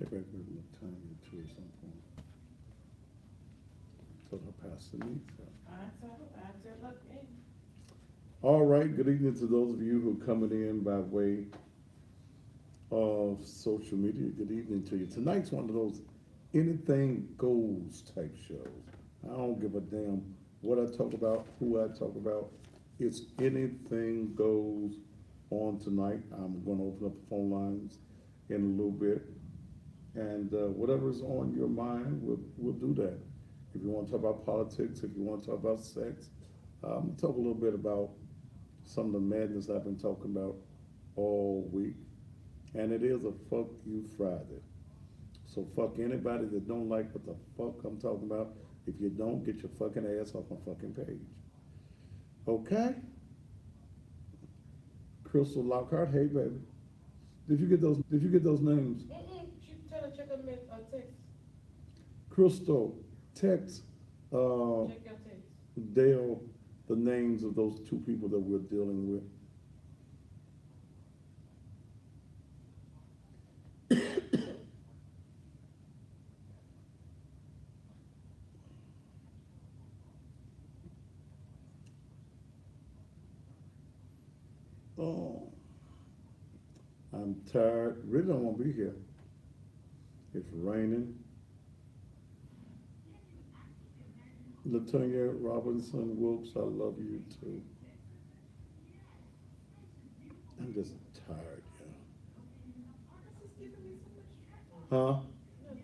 Check back with Tanya too at some point. Tell her Pastor needs help. I tell, look, hey. All right, good evening to those of you who are coming in by way of social media. Good evening to you. Tonight's one of those anything goes type shows. I don't give a damn what I talk about, who I talk about. It's anything goes on tonight. I'm going to open up the phone lines in a little bit. And whatever's on your mind, we'll do that. If you want to talk about politics, if you want to talk about sex, I'm going to talk a little bit about some of the madness I've been talking about all week. And it is a fuck you Friday. So fuck anybody that don't like what the fuck I'm talking about. If you don't, get your fucking ass off my fucking page. Okay? Crystal Lockhart, hey baby. Did you get those names? She tell her check her text. Crystal, text Check your text. Dale the names of those two people that we're dealing with. Oh, I'm tired. Really don't want to be here. It's raining. Latonya Robinson Wilkes, I love you too. I'm just tired, This is giving me so much yeah. Huh? trouble.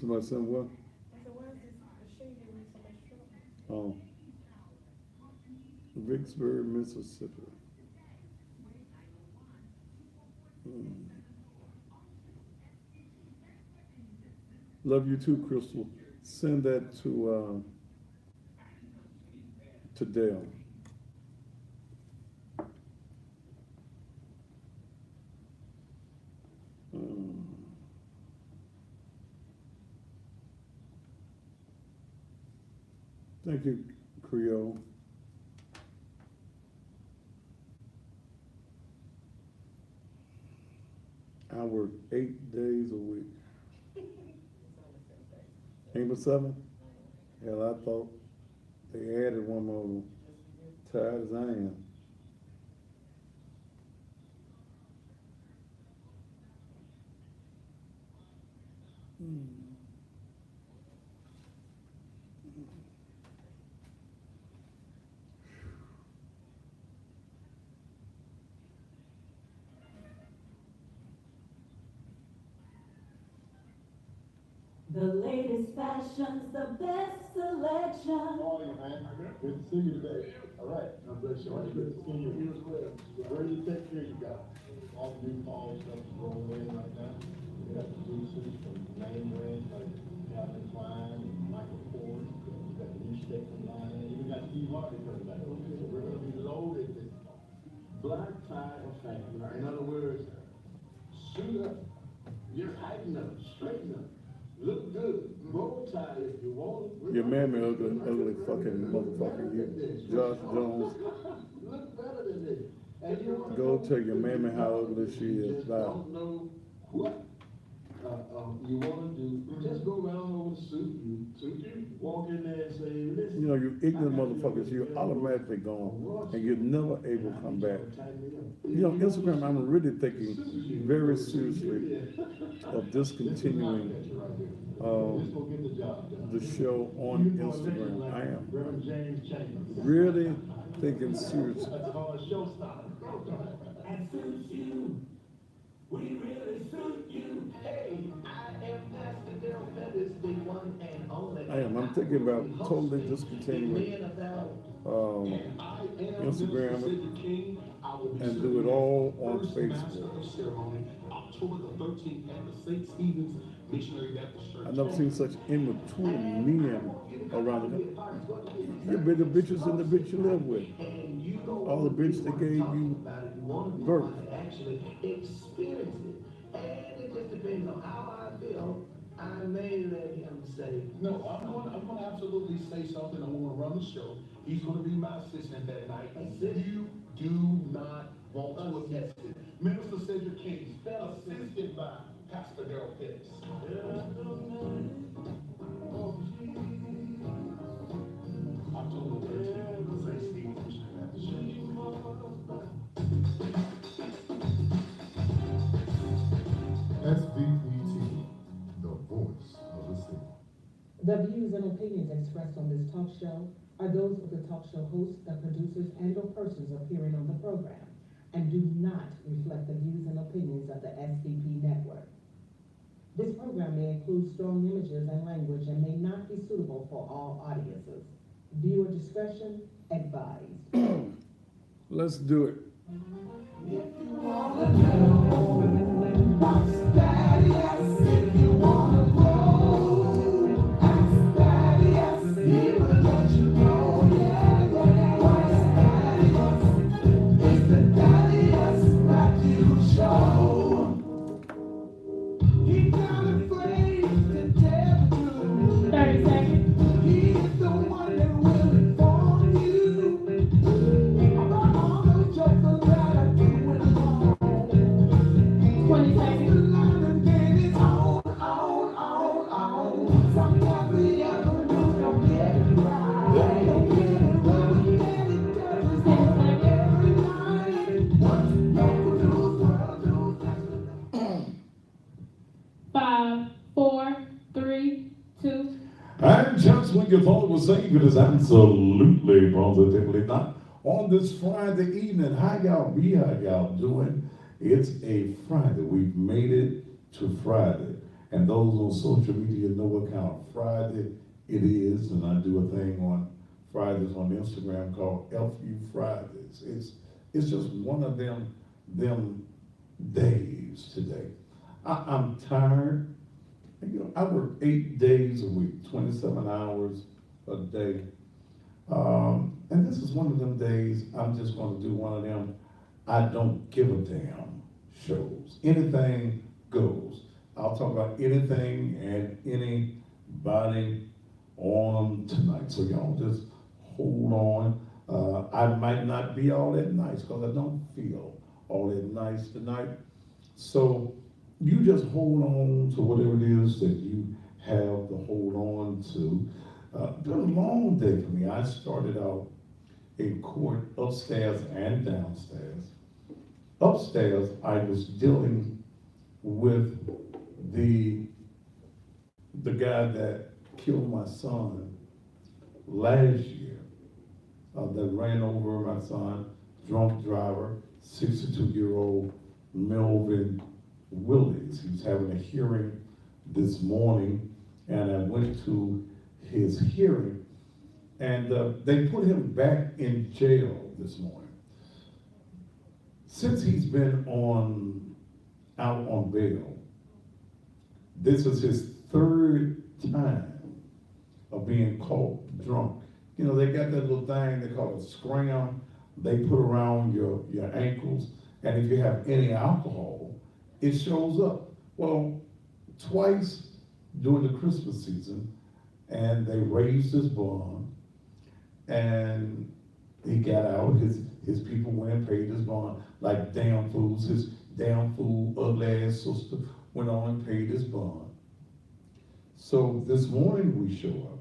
Somebody said what? I said, why is this machine giving me so much trouble? Oh. Vicksburg, Mississippi. Love you too, Crystal. Send that to Dale. Thank you, Creole. I work 8 days a week. Ain't but 7? Hell, I thought they added one more. Tired as I am. The latest fashions, the best selection. How are you, man? Good to see you today. All right. God bless you. Good to see you. You as well. Where do you take care you got? All the new fall stuff is rolling in right now. We got the juices from name brands like Calvin Klein and Michael Kors. We got the new Steakman line. And even got Steve Harvey coming back. So we're going to be loaded this black tie affair. In other words, suit up. You're tighten up, straighten up. Look good. Bow tie if you want it. Your mammy ugly fucking motherfucker. You, Josh Jones. Look better than this. And you want to Go tell your mammy how ugly she you is. just Bye. don't know what you want to do. Just go around over the suit. You walk in there and say, listen. You know, you ignorant motherfuckers, you're automatically gone, and you're never able to come back. You know, Instagram, I'm really thinking very seriously of discontinuing the show on Instagram. I am really thinking seriously. That's called a showstopper. And suits you. We really suit you. Hey, I am Pastor Del Pettis, the one and only. I am. I'm thinking about totally discontinuing Instagram and do it all on Facebook. October the 13th at the St. Stephen's Missionary Baptist Church. I've never seen such immature men around the You're bigger bitches than the bitch you live with. All the bitch that gave you birth. Actually experience it. And it just depends on how I feel. I may let him say. No, I'm going to absolutely say something. I'm going to run the show. He's going to be my assistant that night. You do not want to assist it. Minister Cedric King, assisted by Pastor Darrell Pitts. October 13th, St. Stephen's Christian Baptist Church. SVPT, the voice of the city. The views and opinions expressed on this talk show are those of the talk show hosts, the producers, and/or persons appearing on the program, and do not reflect the views and opinions of the SVP network. This program may include strong images and language and may not be suitable for all audiences. Viewer discretion advised. Let's do it. And just when you thought it was safe, it is absolutely positively not. On this Friday evening, how y'all be? How y'all doing? It's a Friday. We've made it to Friday. And those on social media know what kind of Friday it is. And I do a thing on Fridays on Instagram called FU Fridays. It's just one of them days today. I'm tired. You know, I work 8 days a week, 27 hours a day. And this is one of them days I'm just going to do one of them I don't give a damn shows. Anything goes. I'll talk about anything and anybody on tonight. So y'all just hold on. I might not be all that nice because I don't feel all that nice tonight. So you just hold on to whatever it is that you have to hold on to. Been a long day for me. I started out in court upstairs and downstairs. Upstairs, I was dealing with the guy that killed my son last year, that ran over my son, drunk driver, 62-year-old Melvin Willis. He was having a hearing this morning, and I went to his hearing, and they put him back in jail this morning. Since he's been out on bail, this is his third time of being caught drunk. You know, they got that little thing they call a scram they put around your ankles, and if you have any alcohol, it shows up. Well, twice during the Christmas season, and they raised his bond, and he got out. His people went and paid his bond like damn fools. His damn fool, ugly ass sister went on and paid his bond. So this morning we show up,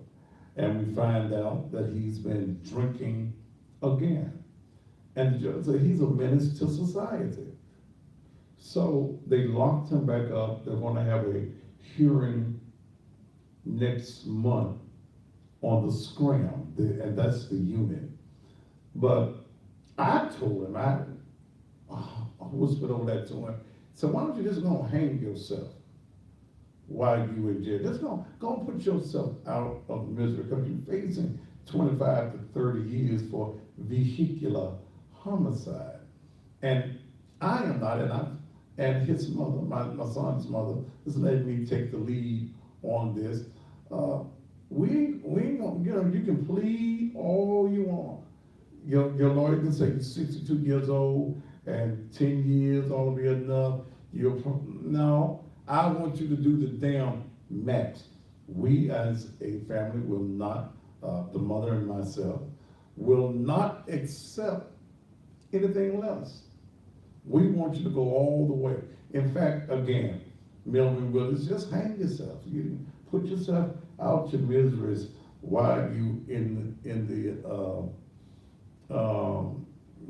and we find out that he's been drinking again. And the judge said he's a menace to society. So they locked him back up. They're going to have a hearing next month on the scram, and that's the unit. But I told him, I whispered over that to him, so why don't you just go and hang yourself while you in jail? Just go and put yourself out of misery, because you're facing 25 to 30 years for vehicular homicide. And I am not, and his mother, my son's mother, has let me take the lead on this. We ain't gonna, you can plead all you want. Your lawyer can say you're 62 years old and 10 years ought to be enough. No, I want you to do the damn max. We as a family will not, the mother and myself, will not accept anything less. We want you to go all the way. In fact, again, Melvin Willis, just hang yourself. You put yourself out your miseries while you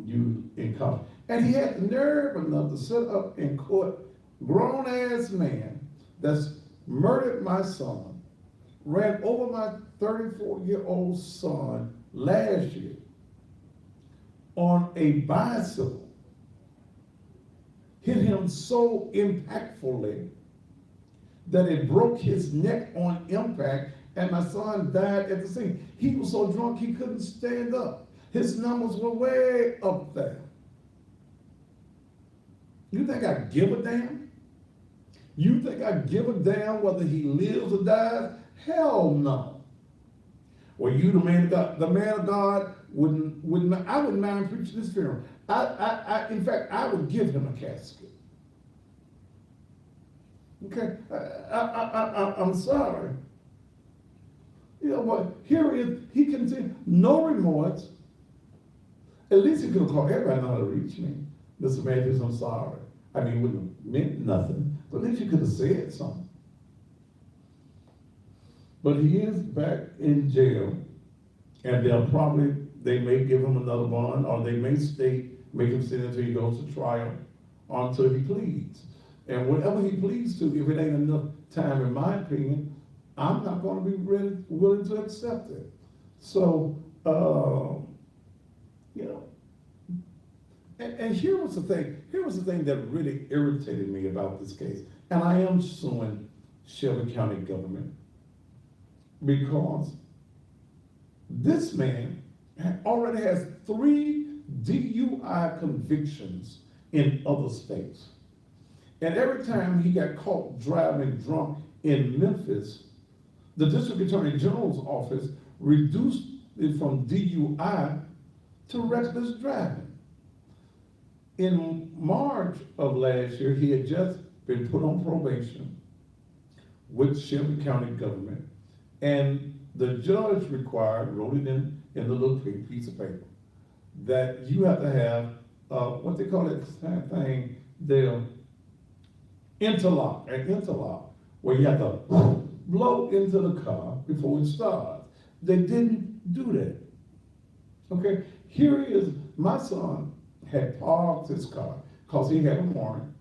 you in college. And he had the nerve enough to sit up in court, grown ass man that's murdered my son, ran over my 34-year-old son last year on a bicycle, hit him so impactfully that it broke his neck on impact, and my son died at the scene. He was so drunk he couldn't stand up. His numbers were way up there. You think I give a damn? You think I give a damn whether he lives or dies? Hell no. Well, you the man of God. The man of God wouldn't. I wouldn't mind preaching his funeral. In fact, I would give him a casket. Okay, I'm sorry. You know what? Here he is. He continued, no remorse. At least he could have called everybody know how to reach me. Mr. Matthews, I'm sorry. I mean, it wouldn't have meant nothing, but at least you could have said something. But he is back in jail, and they may give him another bond, or they may make him sit until he goes to trial, or until he pleads. And whatever he pleads to, if it ain't enough time, in my opinion, I'm not going to be willing to accept it. So, you know, and here was the thing that really irritated me about this case. And I am suing Shelby County government because this man already has 3 DUI convictions in other states. And every time he got caught driving drunk in Memphis, the District Attorney General's office reduced it from DUI to reckless driving. In March of last year, he had just been put on probation with Shelby County government, and the judge wrote it in the little piece of paper, that you have to have, what they call it, thing, the interlock, where you have to blow into the car before it starts. They didn't do that. Okay, here he is. My son had parked his car because he had a warrant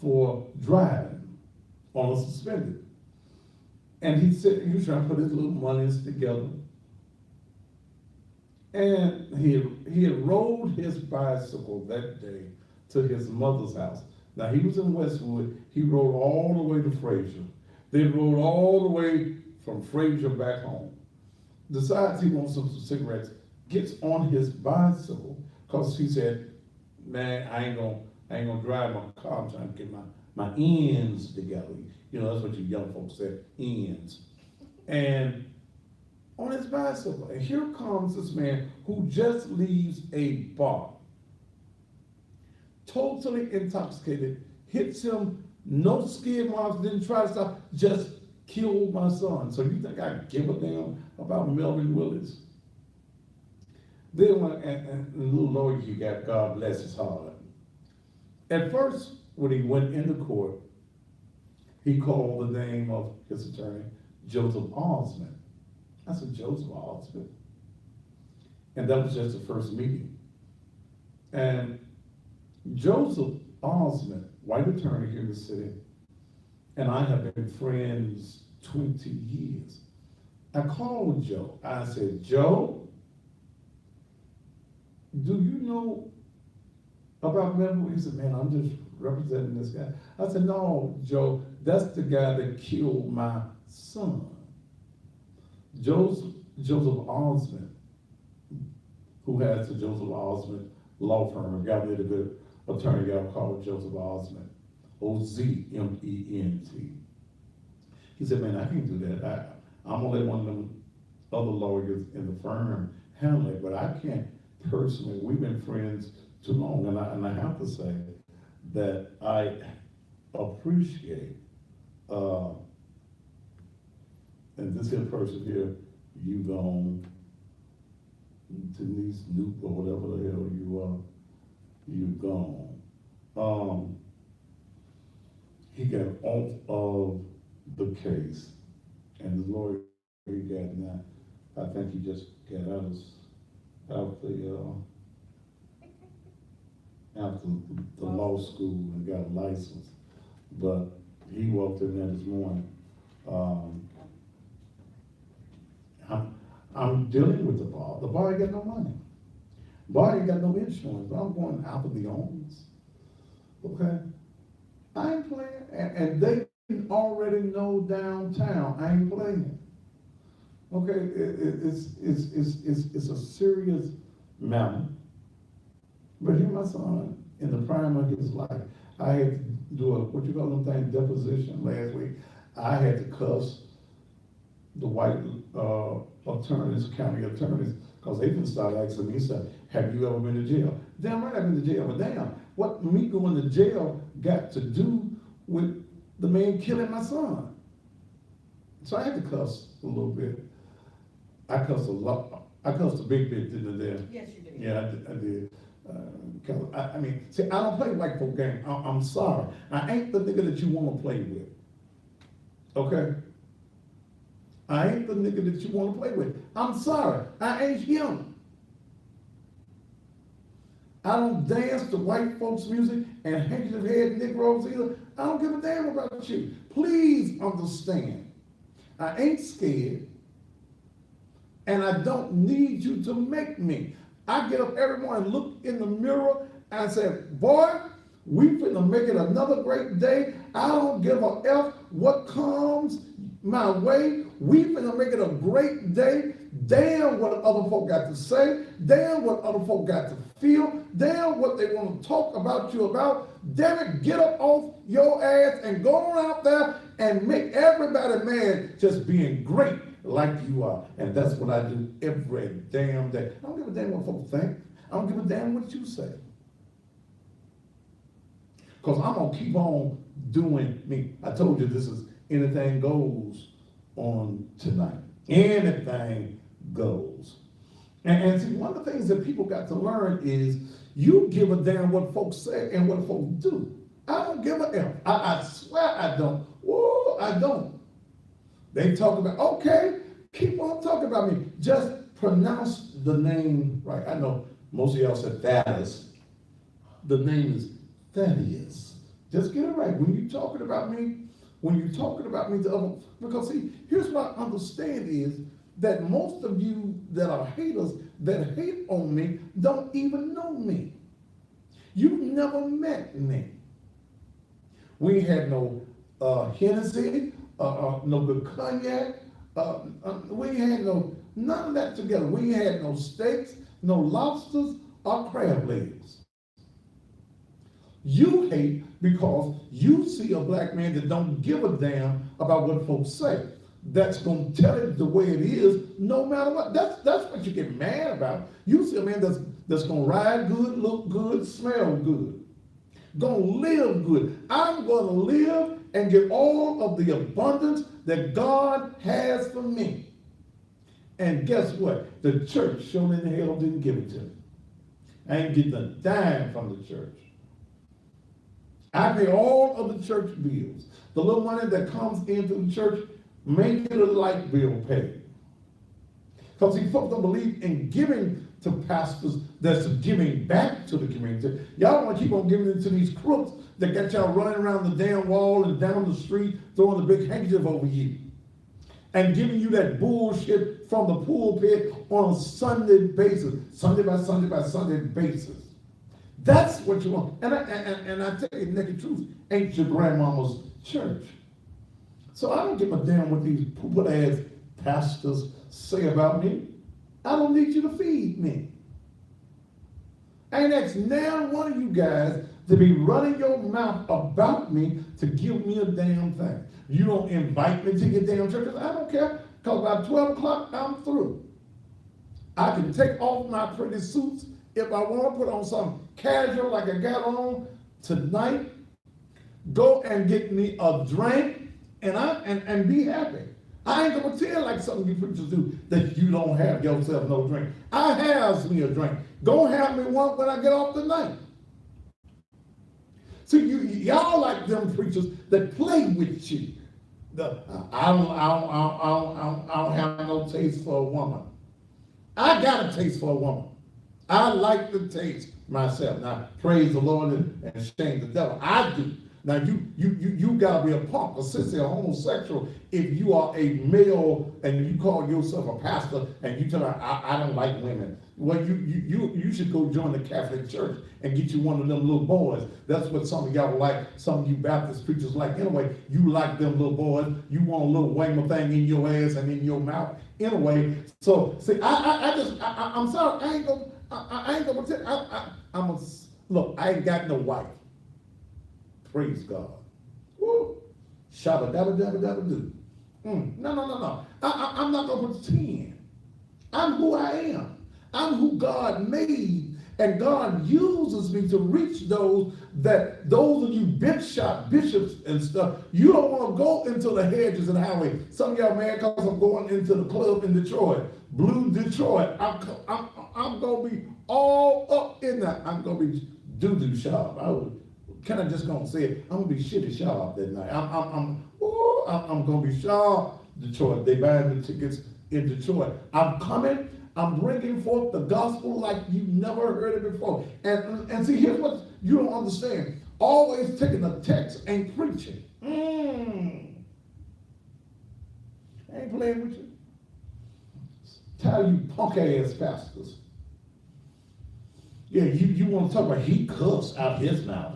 for driving on a suspended. And he was trying to put his little monies together. And he had rode his bicycle that day to his mother's house. Now, he was in Westwood. He rode all the way to Fraser. Then rode all the way from Fraser back home. Decides he wants some cigarettes. Gets on his bicycle because he said, man, I ain't gonna drive my car. I'm trying to get my ends together. You know, that's what you young folks say, ends. And on his bicycle. And here comes this man who just leaves a bar, totally intoxicated, hits him, no skid marks, didn't try to stop, just killed my son. So you think I give a damn about Melvin Willis? Then and the little lawyer you got, God bless his heart. At first, when he went into court, he called the name of his attorney, Joseph Osment. I said, Joseph Osment? And that was just the first meeting. And Joseph Osment, white attorney here in the city, and I have been friends 20 years. I called Joe. I said, Joe, do you know about Melvin? He said, man, I'm just representing this guy. I said, no, Joe, that's the guy that killed my son. Joseph Osment, who has the Joseph Osment law firm, a guy with a good attorney y'all called Joseph Osment, O-Z-M-E-N-T. He said, man, I can't do that. I'm gonna let one of them other lawyers in the firm handle it, but I can't personally. We've been friends too long, and I have to say that I appreciate, and this here person here, you gone, Denise Newt or whatever the hell you are, you gone. he got off of the case, and the lawyer he got now, I think he just got out the law school and got a license. But he walked in there this morning. I'm dealing with the bar. The bar ain't got no money. Bar ain't got no insurance. I'm going out of the arms. Okay? I ain't playing. And they already know downtown I ain't playing. Okay? It's a serious matter. But here's my son in the prime of his life. I had to do what you call them things, deposition last week. I had to cuss the white attorneys, county attorneys, because they can start asking me, said, have you ever been to jail? Damn right I've been to jail, but damn, what me going to jail got to do with the man killing my son? So I had to cuss a little bit. I cussed a lot. I cussed a big bit, didn't I, there? Yes, you did. Yeah, I did. I mean, see, I don't play white folk game. I'm sorry. I ain't the nigga that you want to play with. Okay? I ain't the nigga that you want to play with. I'm sorry. I ain't him. I don't dance to white folks' music and handkerchief head Negroes either. I don't give a damn about you. Please understand. I ain't scared. And I don't need you to make me. I get up every morning, look in the mirror, and I say, boy, we finna make it another great day. I don't give a F what comes my way. We finna make it a great day. Damn what other folk got to say. Damn what other folk got to feel. Damn what they want to talk about you about. Damn it, get up off your ass and go on out there and make everybody mad just being great like you are. And that's what I do every damn day. I don't give a damn what folks think. I don't give a damn what you say. Because I'm going to keep on doing me. I told you this is anything goes on tonight. Anything goes. And see, one of the things that people got to learn is you give a damn what folks say and what folks do. I don't give a damn. I swear I don't. Whoa, I don't. They talk about, okay, keep on talking about me. Just pronounce the name right. I know most of y'all said Thaddeus. The name is Thaddeus. Just get it right. When you're talking about me, to other, because see, here's what I understand is that most of you that are haters that hate on me don't even know me. You've never met me. We had no Hennessy, no good cognac. We had none of that together. We had no steaks, no lobsters, or crab legs. You hate because you see a black man that don't give a damn about what folks say. That's gonna tell it the way it is, no matter what. That's what you get mad about. You see a man that's gonna ride good, look good, smell good, gonna live good. I'm gonna live and get all of the abundance that God has for me. And guess what? The church sure in hell didn't give it to me. I ain't getting a dime from the church. I pay all of the church bills. The little money that comes into the church, make it a light bill paid. Because see, folks don't believe in giving to pastors that's giving back to the community. Y'all want to keep on giving it to these crooks that got y'all running around the damn wall and down the street throwing the big handkerchief over you. And giving you that bullshit from the pulpit on a Sunday basis, Sunday by Sunday by Sunday basis. That's what you want. And I tell you, naked truth, ain't your grandmama's church. So I don't give a damn what these poop-ass pastors say about me. I don't need you to feed me. I ain't asked now one of you guys to be running your mouth about me to give me a damn thing. You don't invite me to your damn churches. I don't care, because by 12 o'clock, I'm through. I can take off my pretty suits if I want to put on something casual like I got on tonight, go and get me a drink and be happy. I ain't gonna tell like some of you preachers do that you don't have yourself no drink. I have me a drink. Go have me one when I get off tonight. See, y'all like them preachers that play with you. I don't have no taste for a woman. I got a taste for a woman. I like the taste myself. Now, praise the Lord and shame the devil. I do. Now, you gotta be a punk, a sissy, a homosexual if you are a male and you call yourself a pastor and you tell me I don't like women. Well, you should go join the Catholic Church and get you one of them little boys. That's what some of y'all like. Some of you Baptist preachers like. Anyway, you like them little boys. You want a little whammer thing in your ass and in your mouth. Anyway, so see, I'm sorry. I ain't gonna tell. Look. I ain't got no wife. Praise God. Woo. Shabba dabba dabba dabba do. No. I'm not gonna pretend. I'm who I am. I'm who God made, and God uses me to reach those of you bishops and stuff. You don't want to go into the hedges and highway. Some of y'all mad because I'm going into the club in Detroit, Blue Detroit. I'm gonna be all up in that. I'm gonna be doo-doo sharp. Can I just gonna say it? I'm gonna be shitty sharp that night. I'm gonna be sharp. Detroit. They buying the tickets in Detroit. I'm coming. I'm bringing forth the gospel like you've never heard it before. And see, here's what you don't understand. Always taking a text and preaching. I ain't playing with you. Tell you punk ass pastors. Yeah, you want to talk about he cussed out his mouth.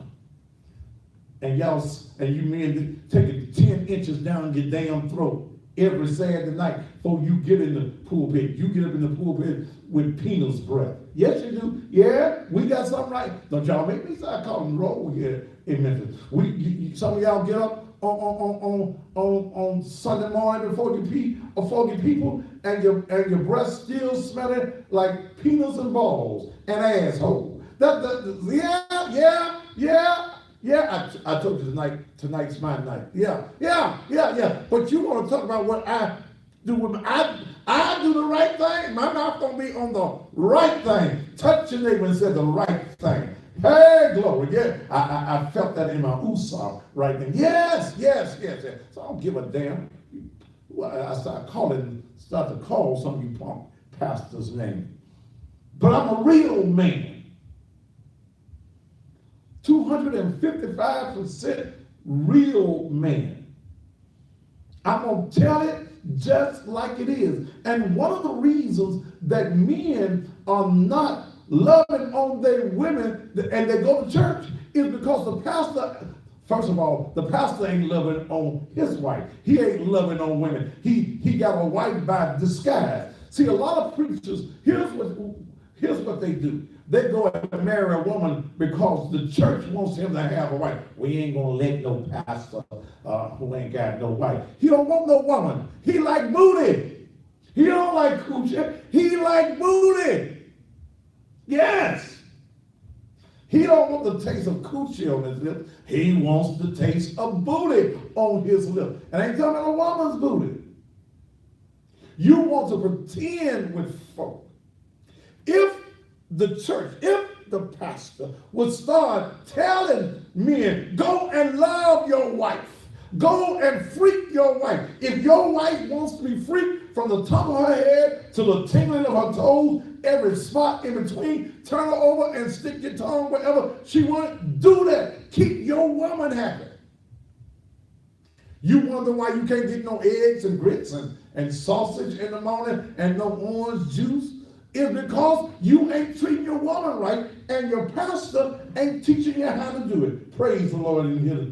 And you men take it 10 inches down your damn throat every Saturday night before you get in the pulpit. You get up in the pulpit with penis breath. Yes, you do. Yeah, we got something right. Don't y'all make me start calling roll here in Memphis. Some of y'all get up on Sunday morning before you people, and your breath still smelling like penis and balls and asshole. Yeah, I told you tonight's my night. Yeah. But you want to talk about what I do with I do the right thing. My mouth gonna be on the right thing. Touch your neighbor and say the right thing. Hey, glory, yeah. I felt that in my usah right then. Yes. So I don't give a damn. I start to call some of you punk pastors' name. But I'm a real man. 255% real man. I'm going to tell it just like it is. And one of the reasons that men are not loving on their women and they go to church is because the pastor, first of all, the pastor ain't loving on his wife. He ain't loving on women. He got a wife by disguise. See, a lot of preachers, here's what they do. They go and marry a woman because the church wants him to have a wife. We ain't gonna let no pastor who ain't got no wife. He don't want no woman. He like booty. He don't like coochie. He like booty. Yes. He don't want the taste of coochie on his lips. He wants the taste of booty on his lips. And I ain't talking about a woman's booty. You want to pretend with folk. If the church, if the pastor would start telling men, go and love your wife, go and freak your wife. If your wife wants to be freaked from the top of her head to the tingling of her toes, every spot in between, turn her over and stick your tongue wherever she wants, do that. Keep your woman happy. You wonder why you can't get no eggs and grits and sausage in the morning and no orange juice? It's because you ain't treating your woman right and your pastor ain't teaching you how to do it. Praise the Lord in here.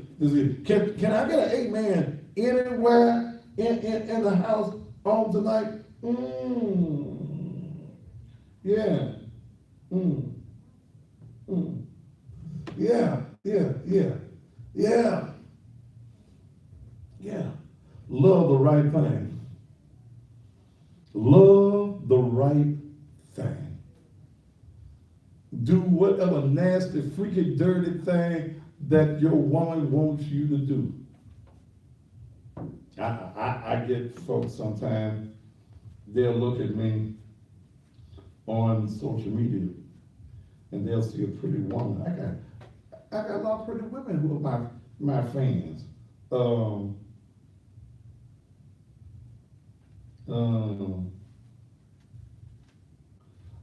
Can I get an amen anywhere in the house on tonight? Yeah. Yeah. Love the right thing. Love the right thing. Do whatever nasty, freaky, dirty thing that your woman wants you to do. I get folks sometimes, they'll look at me on social media and they'll see a pretty woman. I got a lot of pretty women who are my fans.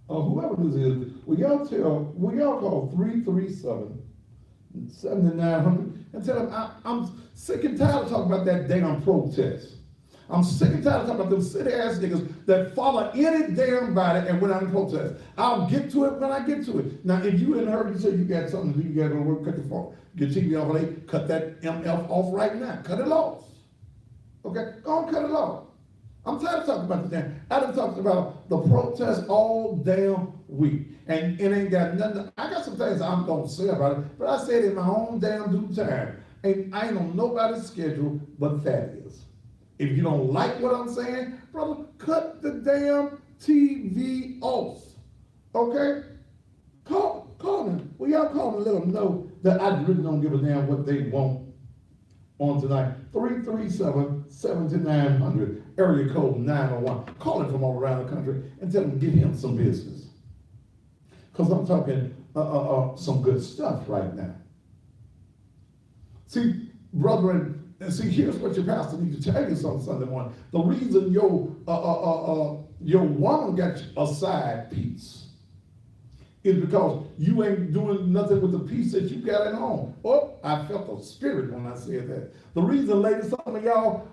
Whoever this is, will y'all call 337-7900 and tell them I'm sick and tired of talking about that damn protest. I'm sick and tired of talking about them city ass niggas that follow any damn body and went out and protest. I'll get to it when I get to it. Now, if you hadn't heard, you say you got something to do, you gotta go to work, cut your phone. Get TV off late, cut that MF off right now. Cut it off. Okay? Go on, cut it off. I'm tired of talking about the damn. I done talked about the protest all damn week. And it ain't got nothing. I got some things I'm gonna say about it, but I said it in my own damn due time. And I ain't on nobody's schedule but Thaddeus. If you don't like what I'm saying, brother, cut the damn TV off. Okay? Call them. Well, y'all call them and let them know that I really don't give a damn what they want on tonight. 337-7900, area code 901. Call him from all around the country and tell him to give him some business. Because I'm talking some good stuff right now. See, brethren, and see, here's what your pastor needs to tell you on Sunday morning. The reason your woman got a side piece is because you ain't doing nothing with the piece that you got at home. Oh, I felt the spirit when I said that. The reason, ladies, some of y'all,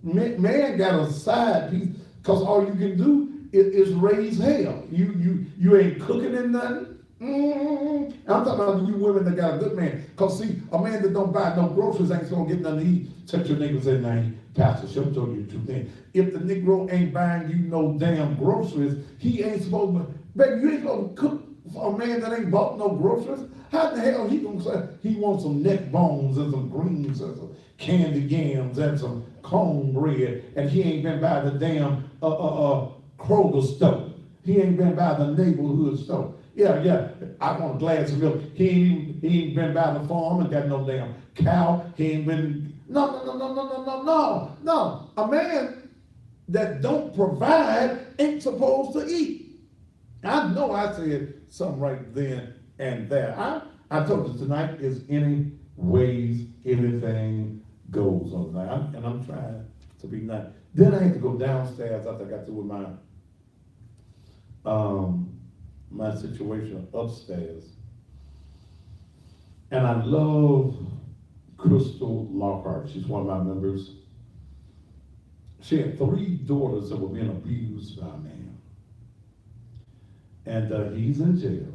man got a side piece because all you can do is raise hell. You ain't cooking in nothing. I'm talking about you women that got a good man. Because see, a man that don't buy no groceries ain't supposed to get nothing to eat. Touch your neighbor and say, nah, Pastor, she'll tell you the truth. If the Negro ain't buying you no damn groceries, he ain't supposed to, baby, you ain't supposed to cook for a man that ain't bought no groceries. How the hell he gonna say he wants some neck bones and some greens and some candy yams and some cornbread, and he ain't been by the damn Kroger store. He ain't been by the neighborhood store. Yeah, I want a glass of milk. He ain't been by the farm and got no damn cow. He ain't been, no. A man that don't provide ain't supposed to eat. I know I said something right then and there. I told you tonight is any ways anything goes on tonight. And I'm trying to be nice. Then I had to go downstairs after I got through with my situation upstairs. And I love Crystal Lockhart. She's one of my members. She had 3 daughters that were being abused by a man. And he's in jail.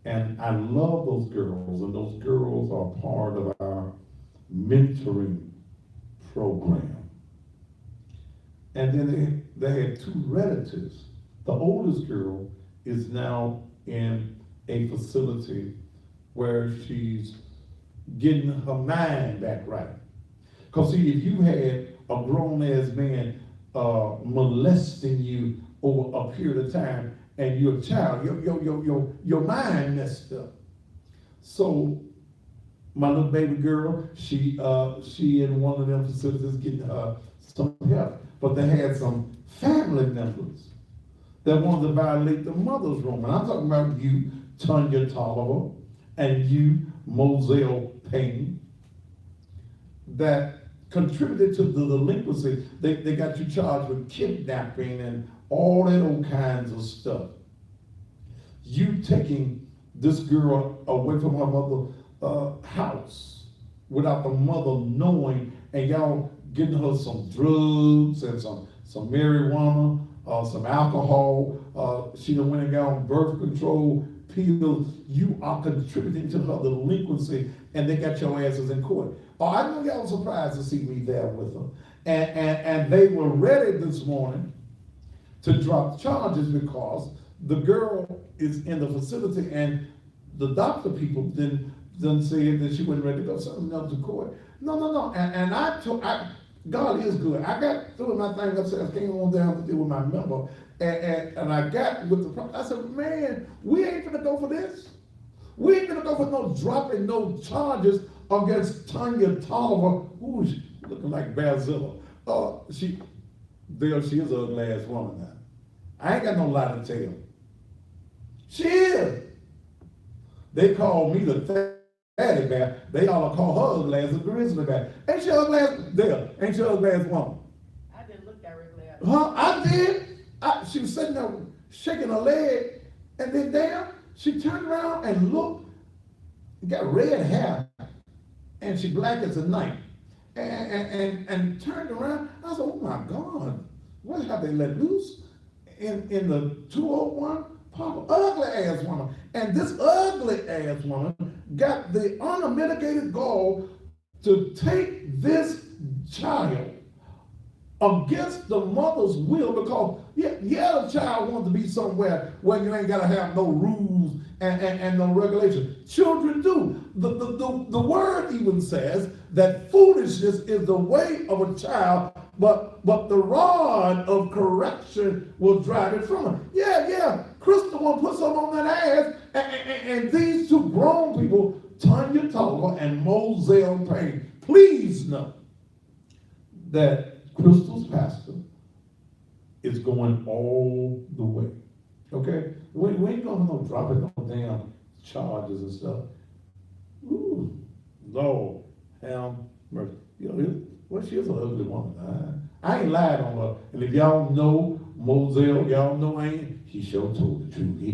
And I love those girls, and those girls are part of our mentoring program. And then they had 2 relatives. The oldest girl is now in a facility where she's getting her mind back right. Because see, if you had a grown-ass man molesting you over a period of time, and you're a child, your mind messed up. So my little baby girl, she in one of them facilities getting some help, but they had some family members that wanted to violate the mother's room. And I'm talking about you, Tanya Tolliver, and you, Moselle Payne, that contributed to the delinquency. They got you charged with kidnapping and all that old kinds of stuff. You taking this girl away from her mother's house without the mother knowing, and y'all getting her some drugs and some marijuana, some alcohol. She done went and got on birth control pills. You are contributing to her delinquency, and they got your asses in court. Oh, I know y'all surprised to see me there with them. And they were ready this morning to drop charges because the girl is in the facility, and the doctor people then said that she wasn't ready to go something else to court. No. And God is good. I got through my thing upstairs, came on down to deal with my member, and I got with the problem. I said, man, we ain't gonna go for this. We ain't gonna go for no dropping no charges against Tanya Tolliver, who's looking like Barzilla. She is an ugly ass woman now. I ain't got no lie to tell. She is. They call me the fatty bear. They all call her ugly as a grizzly bear. Ain't she ugly as there? Ain't she ugly as woman? I didn't look directly at Huh? I did. She was sitting there shaking her leg, and then there she turned around and looked, got red hair, and she black as a night, and turned around. I said, "Oh my God, what have they let loose in the 201?" Papa, ugly ass woman, and this ugly ass woman got the unmitigated gall to take this child against the mother's will, because the child wants to be somewhere where you ain't gotta have no rules and no regulations. Children do. The word even says that foolishness is the way of a child, but the rod of correction will drive it from her. Yeah. Crystal will put something on that ass, and these two grown people, Tanya Toller and Moselle Payne, please know that Crystal's pastor is going all the way. Okay? We ain't gonna no dropping no damn charges and stuff. Ooh, Lord, have mercy. Well, she is an ugly woman. I ain't lied on her. And if y'all know Moselle, y'all know he sure told the truth. He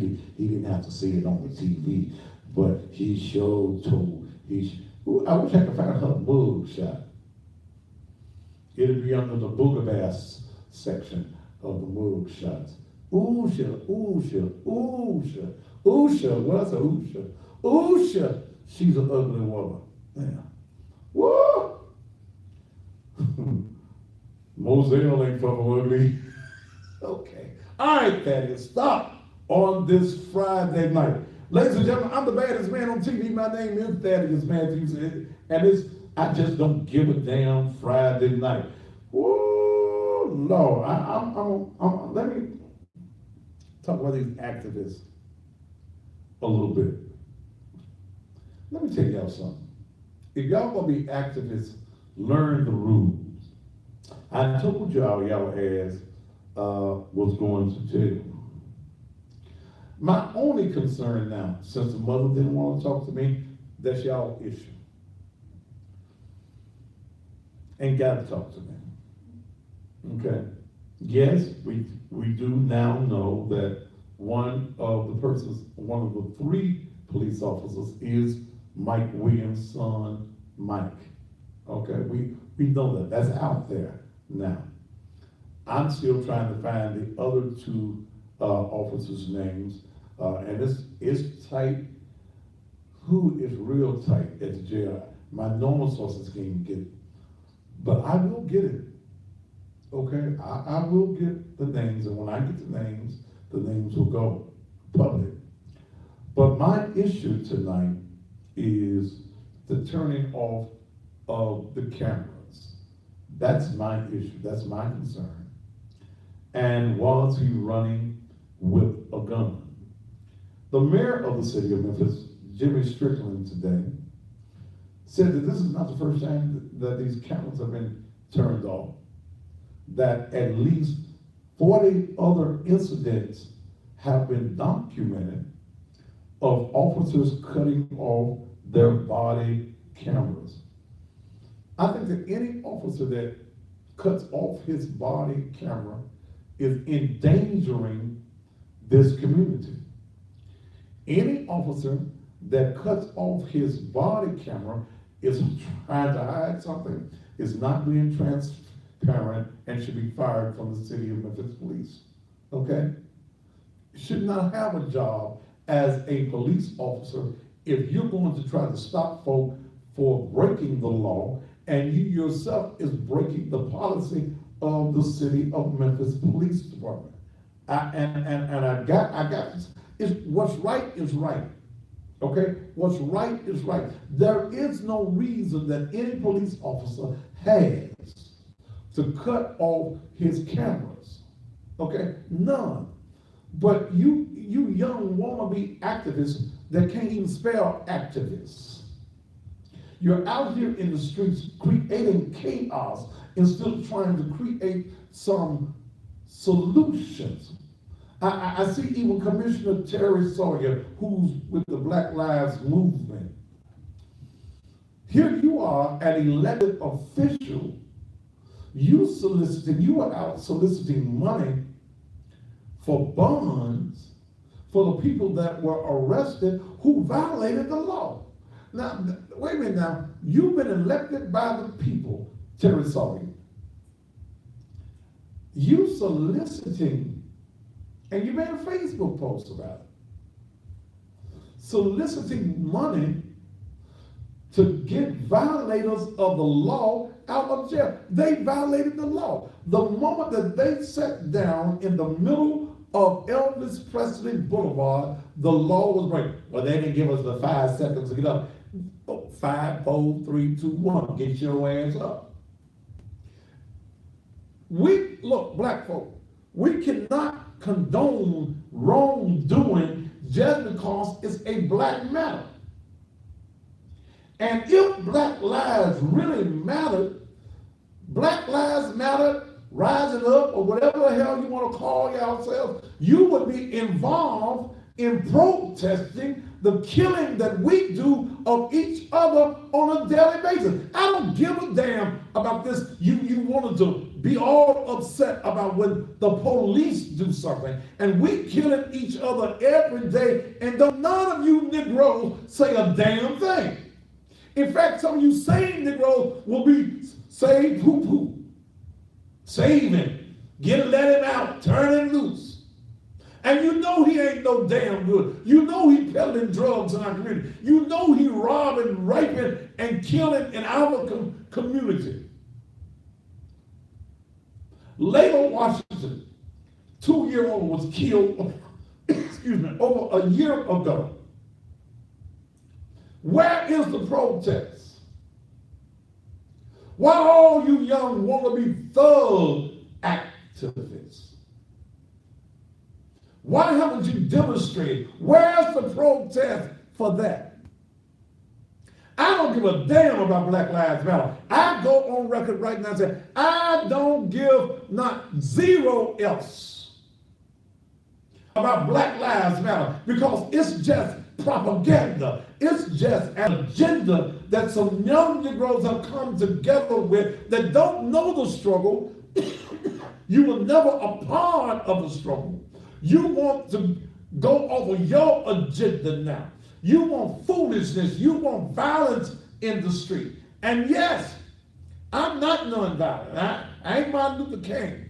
didn't have to say it on the TV, but he sure told. I wish I could find her mug shot. It'll be under the Booger Bass section of the mug shots. Usha. What's a Usha? Usha. She's an ugly woman. Yeah. Whoa. Moselle ain't fucking ugly. Okay. All right, Thaddeus, stop on this Friday night. Ladies and gentlemen, I'm the baddest man on TV. My name is Thaddeus Matthews, and I just don't give a damn Friday night. Whoa, Lord. Let me talk about these activists a little bit. Let me tell y'all something. If y'all gonna be activists, learn the rules. I told y'all ass was going to jail. My only concern now, since the mother didn't want to talk to me, that's y'all issue. Ain't got to talk to me. Okay? Yes, we do now know that one of the 3 police officers is Mike Williams' son, Mike. Okay, we know that. That's out there now. I'm still trying to find the other 2 officers' names, and it's tight. Who is real tight at the jail? My normal sources can't get it, but I will get it. Okay, I will get the names, and when I get the names will go public. But my issue tonight is the turning off of the cameras. That's my issue. That's my concern. And was he running with a gun? The mayor of the city of Memphis, Jimmy Strickland, today said that this is not the first time that these cameras have been turned off, that at least 40 other incidents have been documented of officers cutting off their body cameras. I think that any officer that cuts off his body camera is endangering this community. Any officer that cuts off his body camera is trying to hide something, is not being transparent, and should be fired from the city of Memphis Police. Okay? Should not have a job as a police officer if you're going to try to stop folk for breaking the law, and you yourself is breaking the policy of the city of Memphis Police Department. I got this. What's right is right. Okay? What's right is right. There is no reason that any police officer has to cut off his cameras. Okay? None. But you young wannabe activists that can't even spell activists, you're out here in the streets creating chaos instead of trying to create some solutions. I see even Commissioner Terry Sawyer, who's with the Black Lives Movement. Here you are, an elected official, you are out soliciting money for bonds for the people that were arrested who violated the law. Now, wait a minute now, you've been elected by the people, Terry Sawyer. You soliciting, and you made a Facebook post about it, soliciting money to get violators of the law out of jail. They violated the law. The moment that they sat down in the middle of Elvis Presley Boulevard, the law was breaking. Well, they didn't give us the 5 seconds to get up. 5, 4, 3, 2, 1. Get your ass up. Look, black folk, we cannot condone wrongdoing just because it's a black matter. And if black lives really mattered, Black Lives Matter, Rising Up, or whatever the hell you want to call yourselves, you would be involved in protesting the killing that we do of each other on a daily basis. I don't give a damn about this. You wanted to be all upset about when the police do something, and we killing each other every day, and none of you Negroes say a damn thing. In fact, some of you same Negroes will be save poo-poo, save him, let him out, turn him loose. And you know he ain't no damn good. You know he peddling drugs in our community. You know he robbing, raping, and killing in our community. Layla Washington, 2-year-old, was killed, over a year ago. Where is the protest? Why all you young wannabe thug activists? Why haven't you demonstrated? Where's the protest for that? I don't give a damn about Black Lives Matter. I go on record right now and say, I don't give not zero else about Black Lives Matter, because it's just propaganda. It's just an agenda that some young Negroes have come together with that don't know the struggle. You were never a part of the struggle. You want to go over your agenda now. You want foolishness. You want violence in the street. And yes, I'm not nonviolent. I ain't Martin Luther King.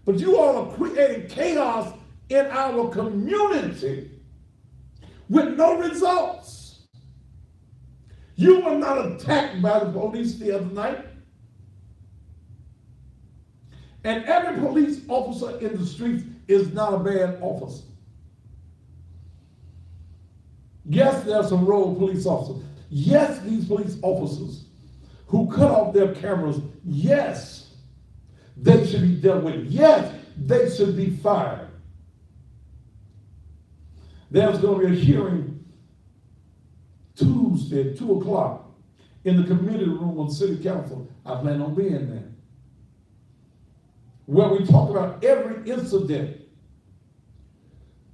But you all are creating chaos in our community with no results. You were not attacked by the police the other night. And every police officer in the streets is not a bad officer. Yes, there are some rogue police officers. Yes, these police officers who cut off their cameras, yes, they should be dealt with. Yes, they should be fired. There's going to be a hearing Tuesday at 2 o'clock in the community room of the city council. I plan on being there, where we talk about every incident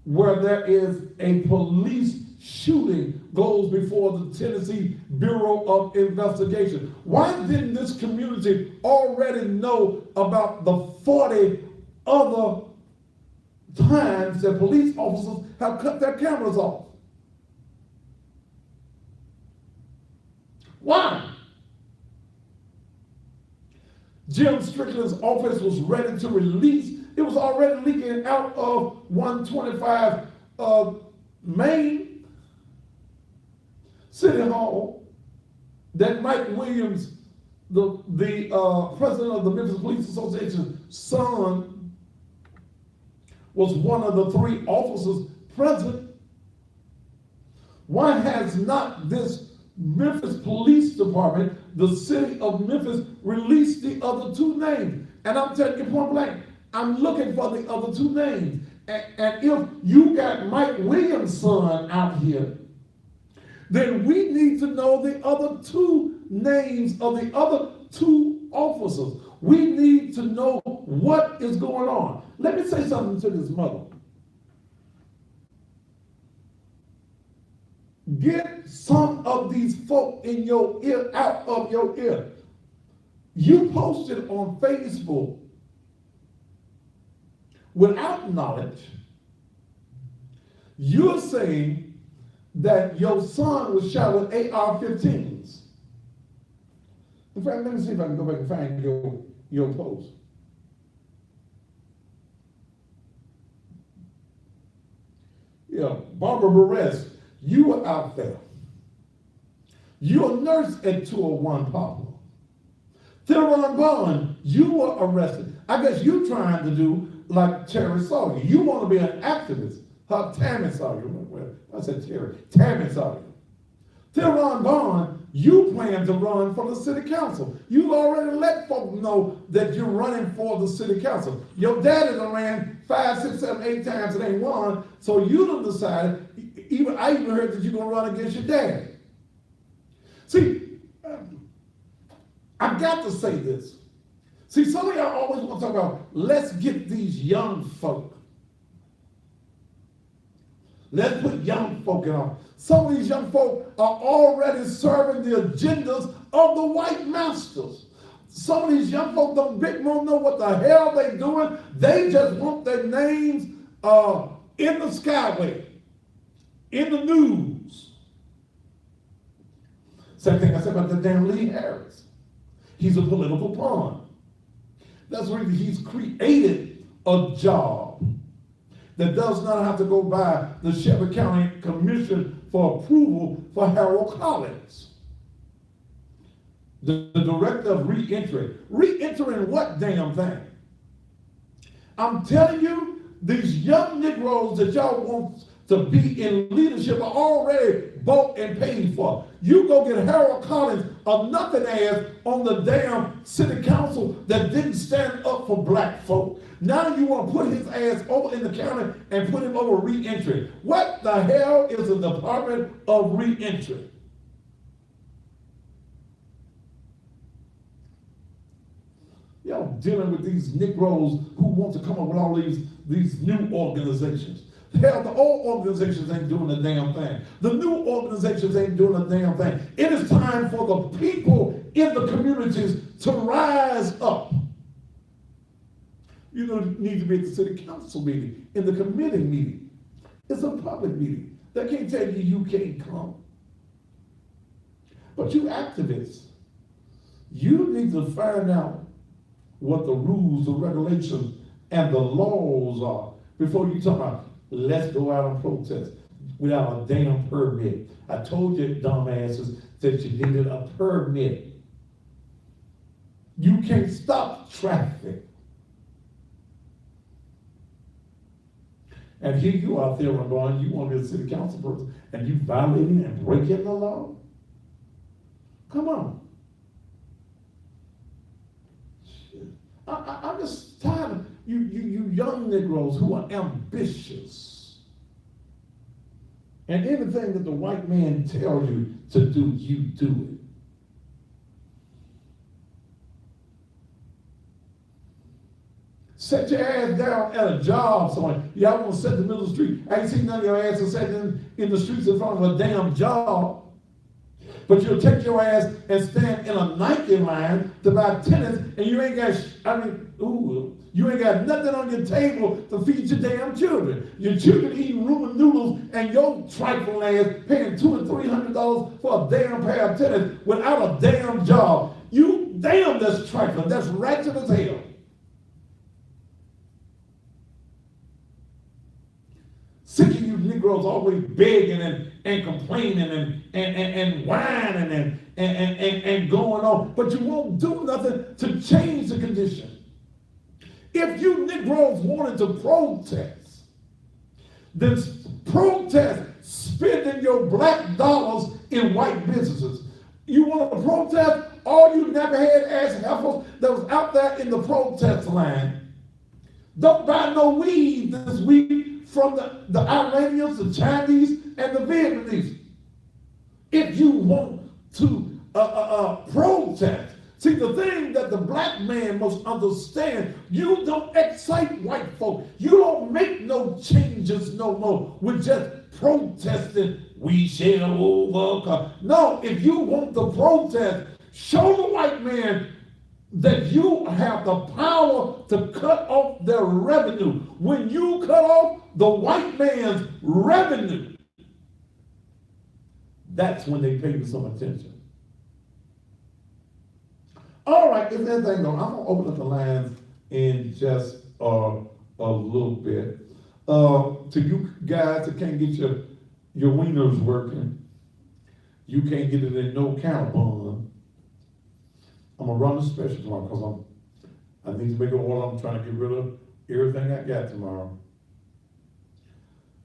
where there is a police shooting goes before the Tennessee Bureau of Investigation. Why didn't this community already know about the 40 other times that police officers have cut their cameras off? Why? Jim Strickland's office was ready to release. It was already leaking out of 125 Main City Hall that Mike Williams, the president of the Memphis Police Association's son, was one of the 3 officers present. Why has not this Memphis Police Department, the city of Memphis, released the other 2 names? And I'm telling you point blank, I'm looking for the other 2 names. And if you got Mike Williams' son out here, then we need to know the other 2 names of the other 2 officers. We need to know what is going on. Let me say something to this mother. Get some of these folk in your ear, out of your ear. You posted on Facebook without knowledge. You're saying that your son was shot with AR-15s. In fact, let me see if I can go back and find your post. Yeah, Barbara Perez, you were out there. You're a nurse at 201 Poplar. Theron Bond, you were arrested. I guess you're trying to do like Terry Sawyer. You want to be an activist. Tammy Sawyer. I said Terry. Tammy Sawyer. Theron Bond, you plan to run for the city council. You've already let folks know that you're running for the city council. Your daddy done ran 5, 6, 7, 8 times and ain't won, so you done decided, I even heard that you're going to run against your daddy. See, I've got to say this. See, some of y'all always want to talk about, let's get these young folk. Let's put young folk in office. Some of these young folk are already serving the agendas of the white masters. Some of these young folk don't know what the hell they're doing. They just want their names in the skyway, in the news. Same thing I said about the damn Lee Harris. He's a political pawn. That's the reason he's created a job that does not have to go by the Shelby County Commission for approval for Harold Collins, the director of reentry. Reentering what damn thing? I'm telling you, these young Negroes that y'all want to be in leadership are already bought and paid for. You go get Harold Collins, a nothing ass on the damn city council that didn't stand up for black folk. Now you want to put his ass over in the county and put him over reentry. What the hell is the Department of Reentry? Y'all dealing with these Negroes who want to come up with all these new organizations. Hell, the old organizations ain't doing a damn thing. The new organizations ain't doing a damn thing. It is time for the people in the communities to rise up. You don't need to be at the city council meeting, in the committee meeting. It's a public meeting. They can't tell you you can't come. But you activists, you need to find out what the rules, the regulations, and the laws are before you talk about, let's go out and protest without a damn permit. I told you, dumbasses, that you needed a permit. You can't stop traffic. And here you are there, Ron, you want to be a city council person, and you violating and breaking the law? Come on. I'm just tired of you young Negroes who are ambitious. And anything that the white man tells you to do, you do it. Set your ass down at a job somewhere. Y'all want to set the middle of the street. I ain't seen none of your asses set in the streets in front of a damn job. But you'll take your ass and stand in a Nike line to buy tennis, and you ain't got, you ain't got nothing on your table to feed your damn children. Your children eating ramen noodles, and your trifling ass paying $200 and $300 for a damn pair of tennis without a damn job. You damn, that's trifling. That's ratchet as hell. Sick of you Negroes always begging and complaining and whining and going on, but you won't do nothing to change the condition. If you Negroes wanted to protest, then protest spending your black dollars in white businesses. You want to protest? All you never had ass heifers that was out there in the protest line, don't buy no weed this week from the Iranians, the Chinese, and the Vietnamese. If you want to protest, see, the thing that the black man must understand, you don't excite white folk. You don't make no changes no more with just protesting, we shall overcome. No, if you want to protest, show the white man that you have the power to cut off their revenue. When you cut off the white man's revenue, that's when they pay you some attention. All right, if anything though, I'm gonna open up the lines in just a little bit. To you guys that can't get your wieners working, you can't get it in no counter bun. I'm gonna run a special tomorrow because I need to make an order. I'm trying to get rid of everything I got tomorrow.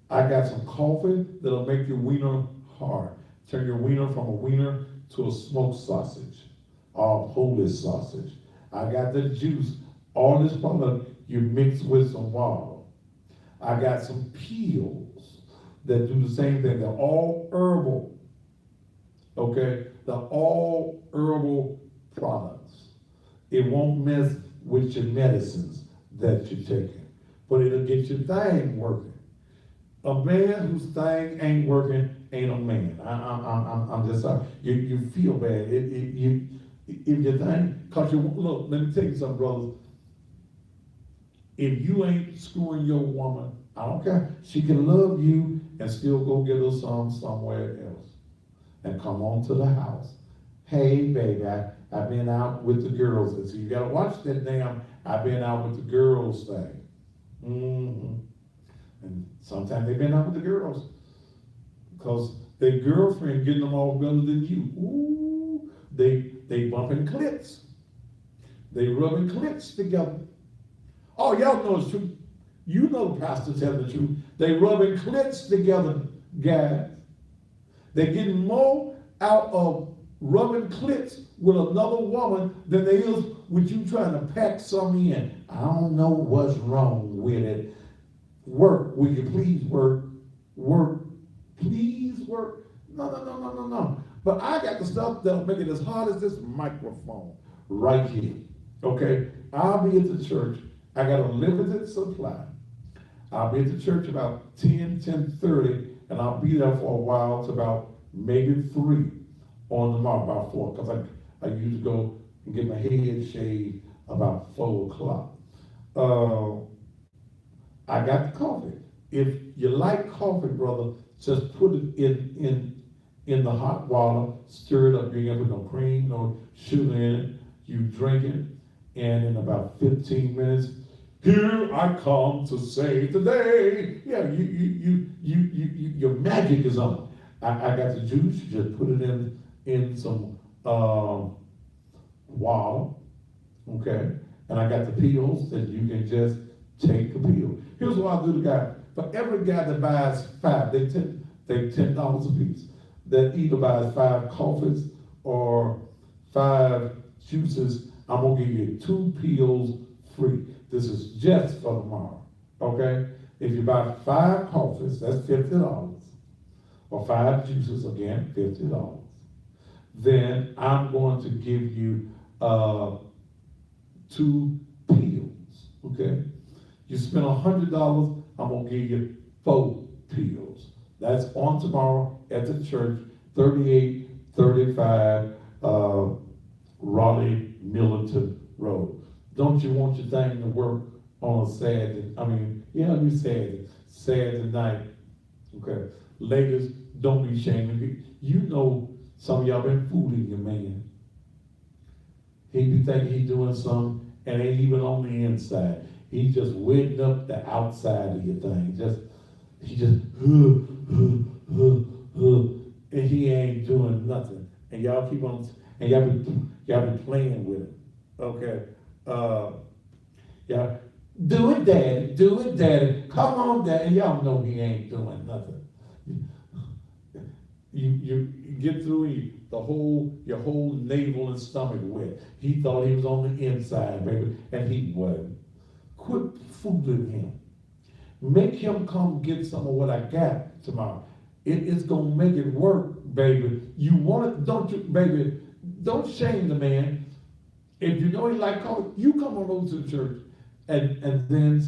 I got some coffee that'll make your wiener hard. Turn your wiener from a wiener to a smoked sausage or Polish sausage. I got the juice. All this product you mix with some water. I got some peels that do the same thing. They're all herbal. Okay? They're all herbal products. It won't mess with your medicines that you're taking, but it'll get your thing working. A man whose thing ain't working ain't a man. I'm just sorry. You feel bad. If your thing, cause you look. Let me tell you something, brothers. If you ain't screwing your woman, I don't care. She can love you and still go get her some somewhere else, and come on to the house. Hey, baby, I've been out with the girls. And so you gotta watch that damn, I've been out with the girls thing. And sometimes they've been out with the girls because their girlfriend getting them all better than you. Ooh, they bumping clits. They rubbing clits together. Oh, y'all know it's true. You know the pastor telling the truth. They rubbing clits together, guys. They're getting more out of rubbing clits with another woman than they is with you trying to pack something in. I don't know what's wrong with it. Work, will you please work? Work, please work. No. But I got the stuff that'll make it as hard as this microphone right here. Okay? I'll be at the church. I got a limited supply. I'll be at the church about 10:30, and I'll be there for a while to about maybe 3 on tomorrow, about 4, because I usually go and get my head shaved about 4 o'clock. I got the coffee. If you like coffee, brother, just put it in the hot water, stir it up. You ain't gonna put no cream, no sugar in it. You drink it, and in about 15 minutes, here I come to save the day. Yeah, your magic is on. I got the juice. You just put it in some water, okay? And I got the peels that you can just take the peel. Here's what I'll do to guy. For every guy that buys 5, they $10 a piece. That either buys 5 coffees or 5 juices, I'm gonna give you 2 peels free. This is just for tomorrow, okay? If you buy 5 coffees, that's $50. Or 5 juices, again, $50. Then I'm going to give you 2 peels, okay? You spend $100, I'm gonna give you 4 peels. That's on tomorrow at the church, 3835 Raleigh Millington Road. Don't you want your thing to work on a Saturday? You Saturday night. Okay. Ladies, don't be shaming. You know some of y'all been fooling your man. He be thinking he doing something and ain't even on the inside. He's just wetting up the outside of your thing. And he ain't doing nothing. And y'all keep on, and y'all be playing with it. Okay. Yeah. Do it, daddy. Come on, daddy. Y'all know he ain't doing nothing. You get through your whole navel and stomach wet. He thought he was on the inside, baby, and he wasn't. Quit fooling him. Make him come get some of what I got tomorrow. It's gonna make it work, baby. You want it, don't you, baby? Don't shame the man. If you know he like coffee, you come on over to the church, and then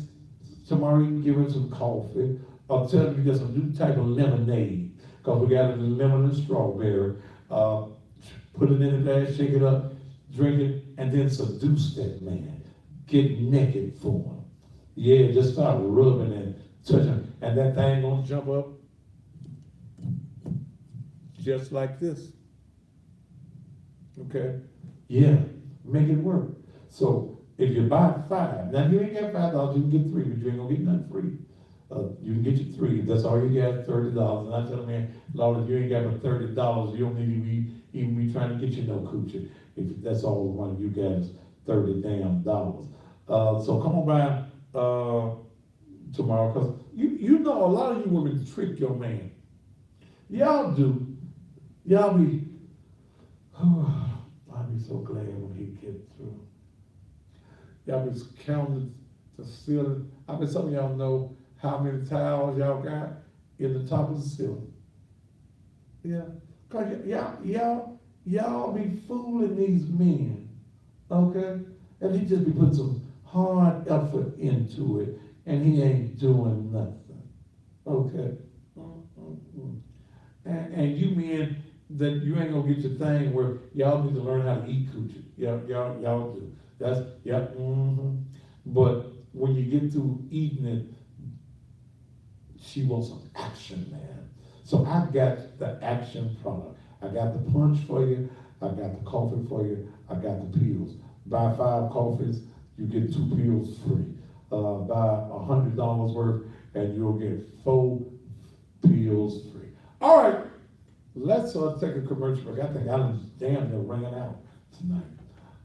tomorrow you can give him some coffee, I'll tell you get some new type of lemonade, cause we got it in lemon and strawberry. Put it in a glass, shake it up, drink it, and then seduce that man. Get naked for him. Yeah, just start rubbing and touching, and that thing gonna jump up just like this. Okay? Yeah, make it work. So if you buy 5, now you ain't got $5, you can get 3, but you ain't gonna get nothing free. You can get your 3, if that's all you got, $30. And I tell a man, Lord, if you ain't got but $30, you don't need to even be trying to get you no coochie. If that's all one of you got is $30 damn dollars. So come on by tomorrow, because you know a lot of you women trick your man. Y'all do. Y'all be, I'll be so glad when he gets through. Y'all be counting the ceiling. I bet some of y'all know how many towels y'all got in the top of the ceiling. Yeah, cause y'all be fooling these men, okay? And he just be putting some hard effort into it, and he ain't doing nothing, okay? And you men that you ain't gonna get your thing where y'all need to learn how to eat coochie. Y'all do. That's, But when you get through eating it, she wants some action, man. So I got the action product. I got the punch for you. I got the coffee for you. I got the pills. Buy 5 coffees, you get 2 pills free. Buy $100 worth, and you'll get 4 pills free. All right, let's take a commercial break. I think I'm damn near ringing out tonight.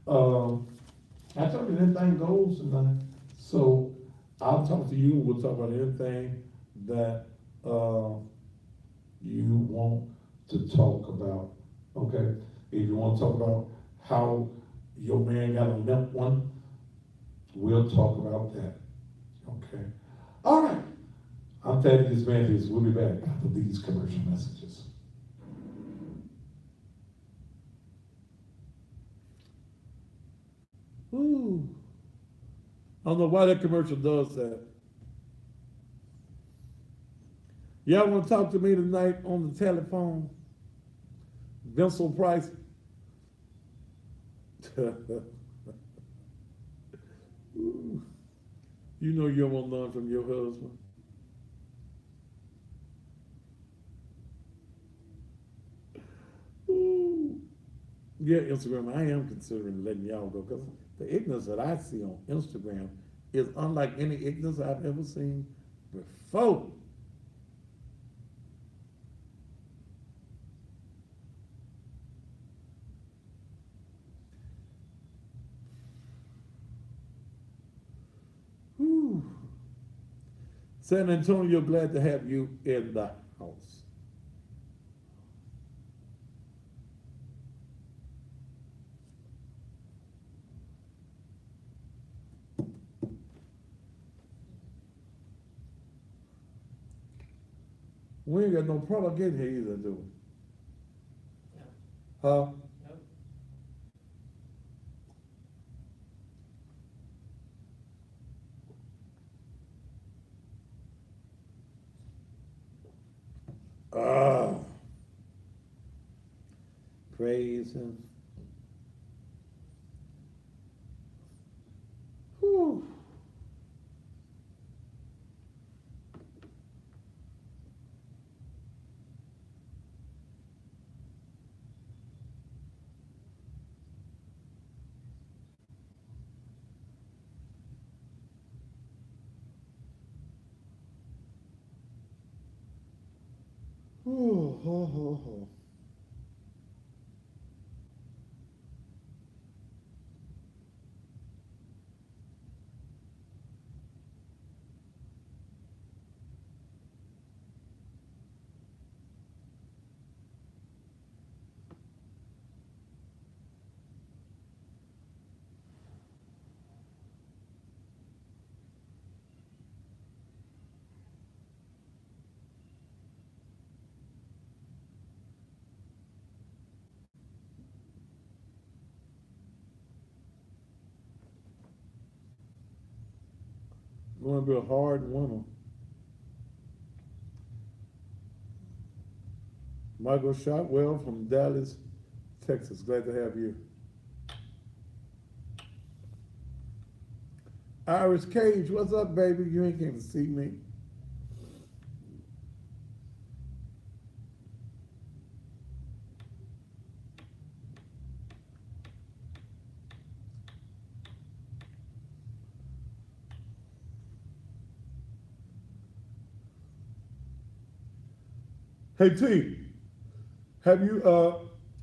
I told you anything goes tonight. So I'll talk to you. We'll talk about anything that you want to talk about. Okay? If you want to talk about how your man got a limp one, we'll talk about that. Okay? All right. I'm Thaddeus Mathis. We'll be back after these commercial messages. Ooh. I don't know why that commercial does that. Y'all want to talk to me tonight on the telephone? Vincent Price. Ooh. You know you won't learn from your husband. Ooh. Yeah, Instagram, I am considering letting y'all go because the ignorance that I see on Instagram is unlike any ignorance I've ever seen before. Whew. San Antonio, glad to have you in the house. We ain't got no product in here either, do we? Huh? Ah, praise him. Whew. Ooh, ho, ho, ho. Going to be a hard winter. Michael Shotwell from Dallas, Texas. Glad to have you. Iris Cage, what's up, baby? You ain't came to see me. Hey T, have you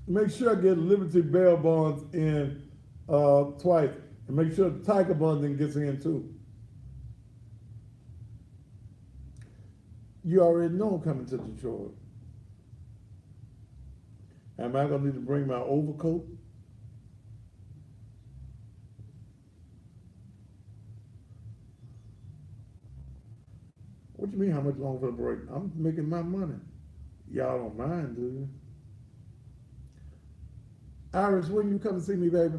make sure I get Liberty Bell bonds in twice, and make sure the Tiger bonding gets in too. You already know I'm coming to Detroit. Am I gonna need to bring my overcoat? What you mean, how much longer for the break? I'm making my money. Y'all don't mind, do you? Iris, when you come to see me, baby?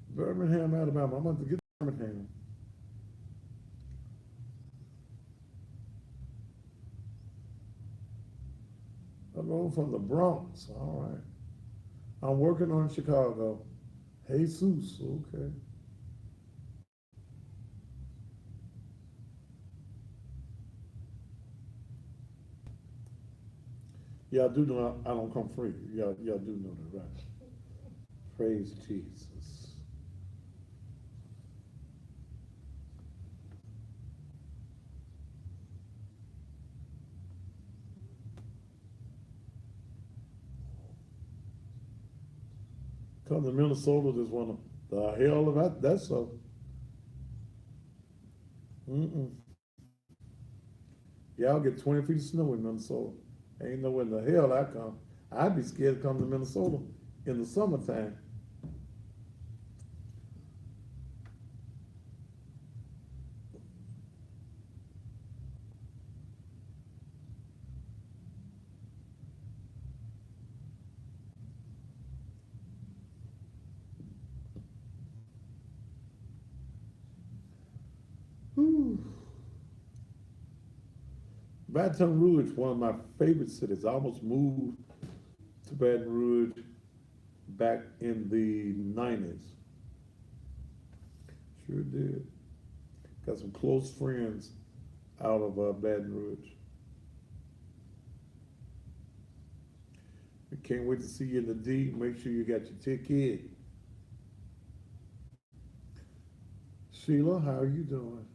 Birmingham, Alabama. I'm going to get to Birmingham. Hello from the Bronx. All right. I'm working on Chicago. Jesus, okay. Y'all do know I don't come free. Y'all do know that, right? Praise Jesus. Come to Minnesota, just want the hell of that. That's so. Y'all get 20 feet of snow in Minnesota. Ain't nowhere in the hell I come. I'd be scared to come to Minnesota in the summertime. Whew. Baton Rouge, one of my favorite cities. I almost moved to Baton Rouge back in the 90s. Sure did. Got some close friends out of Baton Rouge. I can't wait to see you in the D. Make sure you got your ticket. Sheila, how are you doing?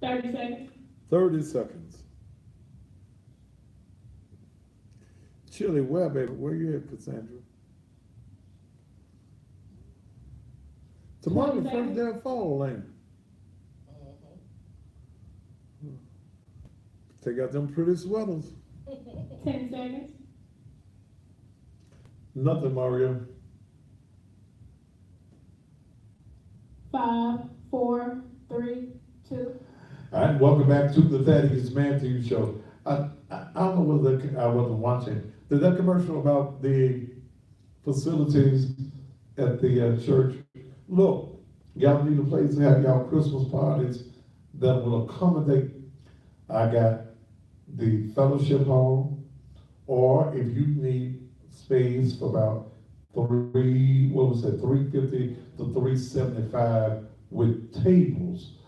$30. 30 seconds. Chili, where, baby? Where you at, Cassandra? Tomorrow the first day of fall, ain't it? Take out them pretty sweaters. 10 seconds. Nothing, Mario. 5, 4, 3, 2. All right, welcome back to the Thaddeus Matthews Show. I don't know whether I wasn't watching. Did that commercial about the facilities at the church? Look, y'all need a place to have y'all Christmas parties that will accommodate. I got the fellowship hall, or if you need space for about 350 to 375 with tables.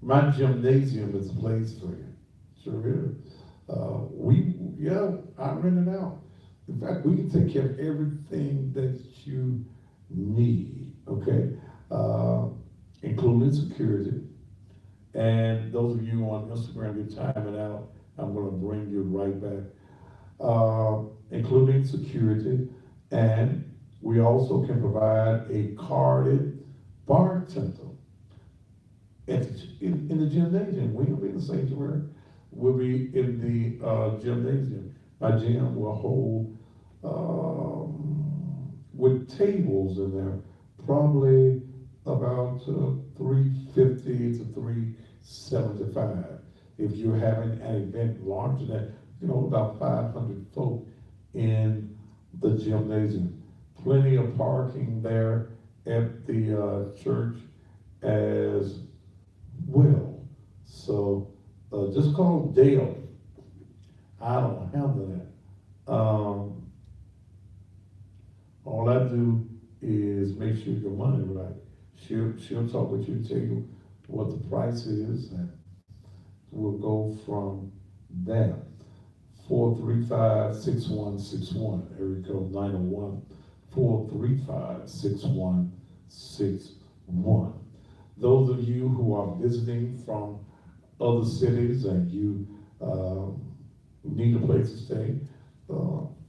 My gymnasium is a place for you. Sure is. I rent it out. In fact, we can take care of everything that you need, okay? Including security. And those of you on Instagram, you're timing out, I'm gonna bring you right back. Including security. And we also can provide a carded bartender in the gymnasium. We will be in the sanctuary. We'll be in the gymnasium. My gym will with tables in there, probably about 350 to 375. If you're having an event larger than, about 500 folk in the gymnasium. Plenty of parking there at the church as well. So just call Dale. I don't handle that. All I do is make sure your money right. She'll talk with you, tell you what the price is, and we'll go from there. 435-6161, area code 901-435-6161. Those of you who are visiting from other cities and you need a place to stay,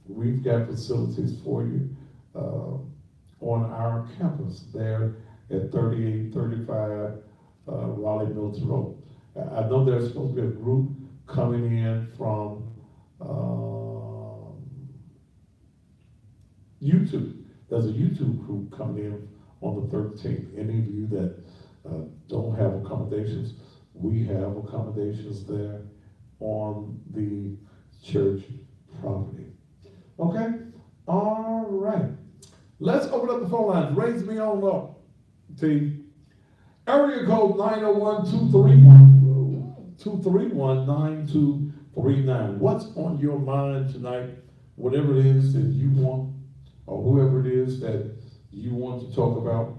we've got facilities for you on our campus there at 3835 Raleigh Milton Road. I know there's supposed to be a group coming in from YouTube. There's a YouTube group coming in on the 13th. Any of you that don't have accommodations, we have accommodations there on the church property. Okay? All right. Let's open up the phone lines. Raise me on up, T. Area code 901-231-9239. What's on your mind tonight? Whatever it is that you want, or whoever it is that you want to talk about,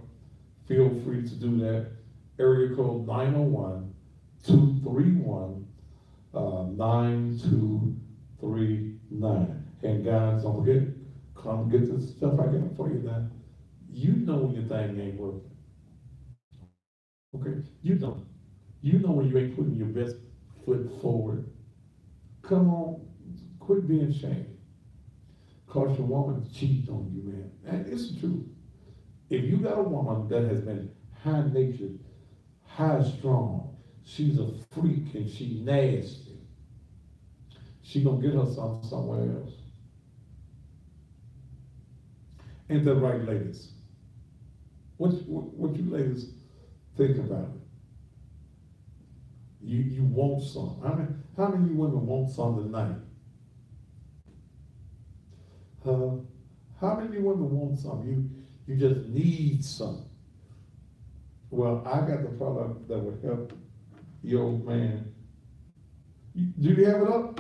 feel free to do that. Area code 901-231-9239. And guys, don't forget, come get this stuff I got for you now. You know when your thing ain't working. Okay? You know when you ain't putting your best foot forward. Come on, quit being ashamed. Cause your woman cheat on you, man. And it's the truth. If you got a woman that has been high-natured, high-strong, she's a freak and she nasty, she gonna get her somewhere else. Ain't that right, ladies? What you ladies think about it? You want some. How many women want some tonight? How many women want some? You just need some. Well, I got the product that will help your old man. Do you have it up?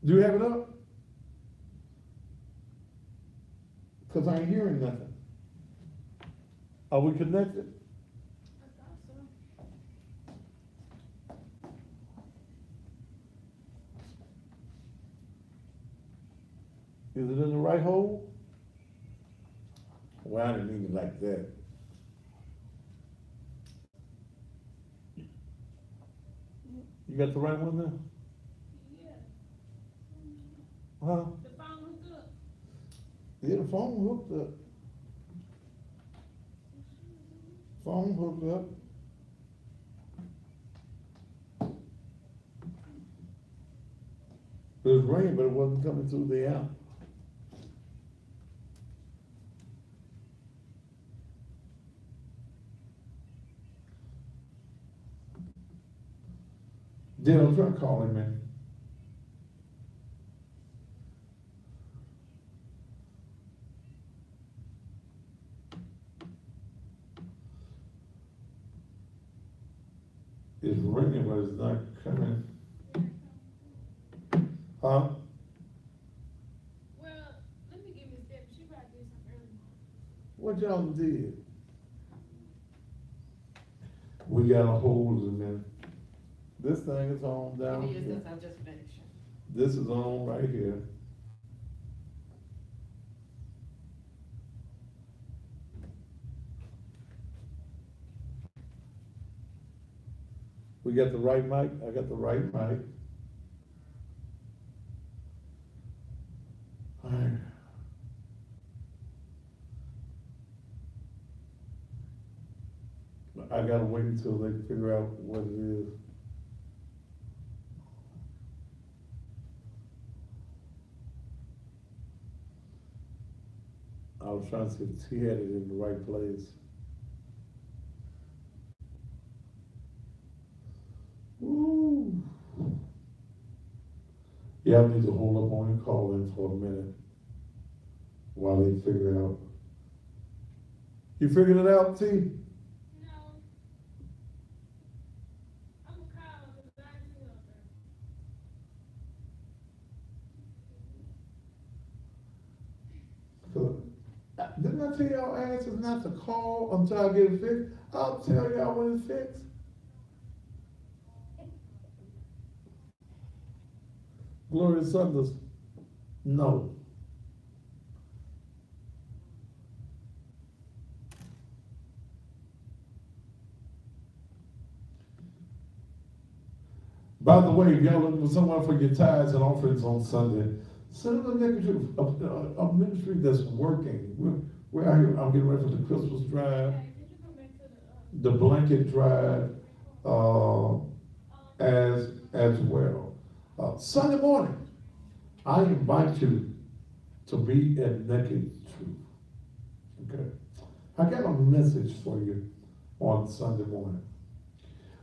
Do you have it up? Because I ain't hearing nothing. Are we connected? I thought so. Is it in the right hole? Well, I didn't mean it like that. You got the right one there? Yeah. Huh? The phone hooked up. Yeah, the phone hooked up. Phone hooked up. It was ringing, but it wasn't coming through the app. Dylan, try to call him, man. It's ringing, but it's not coming. Huh? Well, let me give Miss Debbie, she probably did something early. What y'all did? We got a hold in there. This thing is on down It is, here. I'm just finishing. This is on right here. We got the right mic? I got the right mic. All right. I gotta wait until they figure out what it is. was trying to see if he had it in the right place. Ooh. Yeah, I need to hold up on your call in for a minute while they figure it out. You figured it out, T? No. I'm gonna call him, 'cause I ain't seen him there. Didn't I tell y'all asses not to call until I get it fixed? I'll tell y'all when it's fixed. Gloria Sanders, no. By the way, if y'all looking for someone for your tithes and offerings on Sunday, send them a negative of ministry that's working. We're out here, I'm getting ready for the Christmas drive, Hey, did you come back to the, the blanket drive, as well. Sunday morning, I invite you to be at Naked Truth. Okay? I got a message for you on Sunday morning.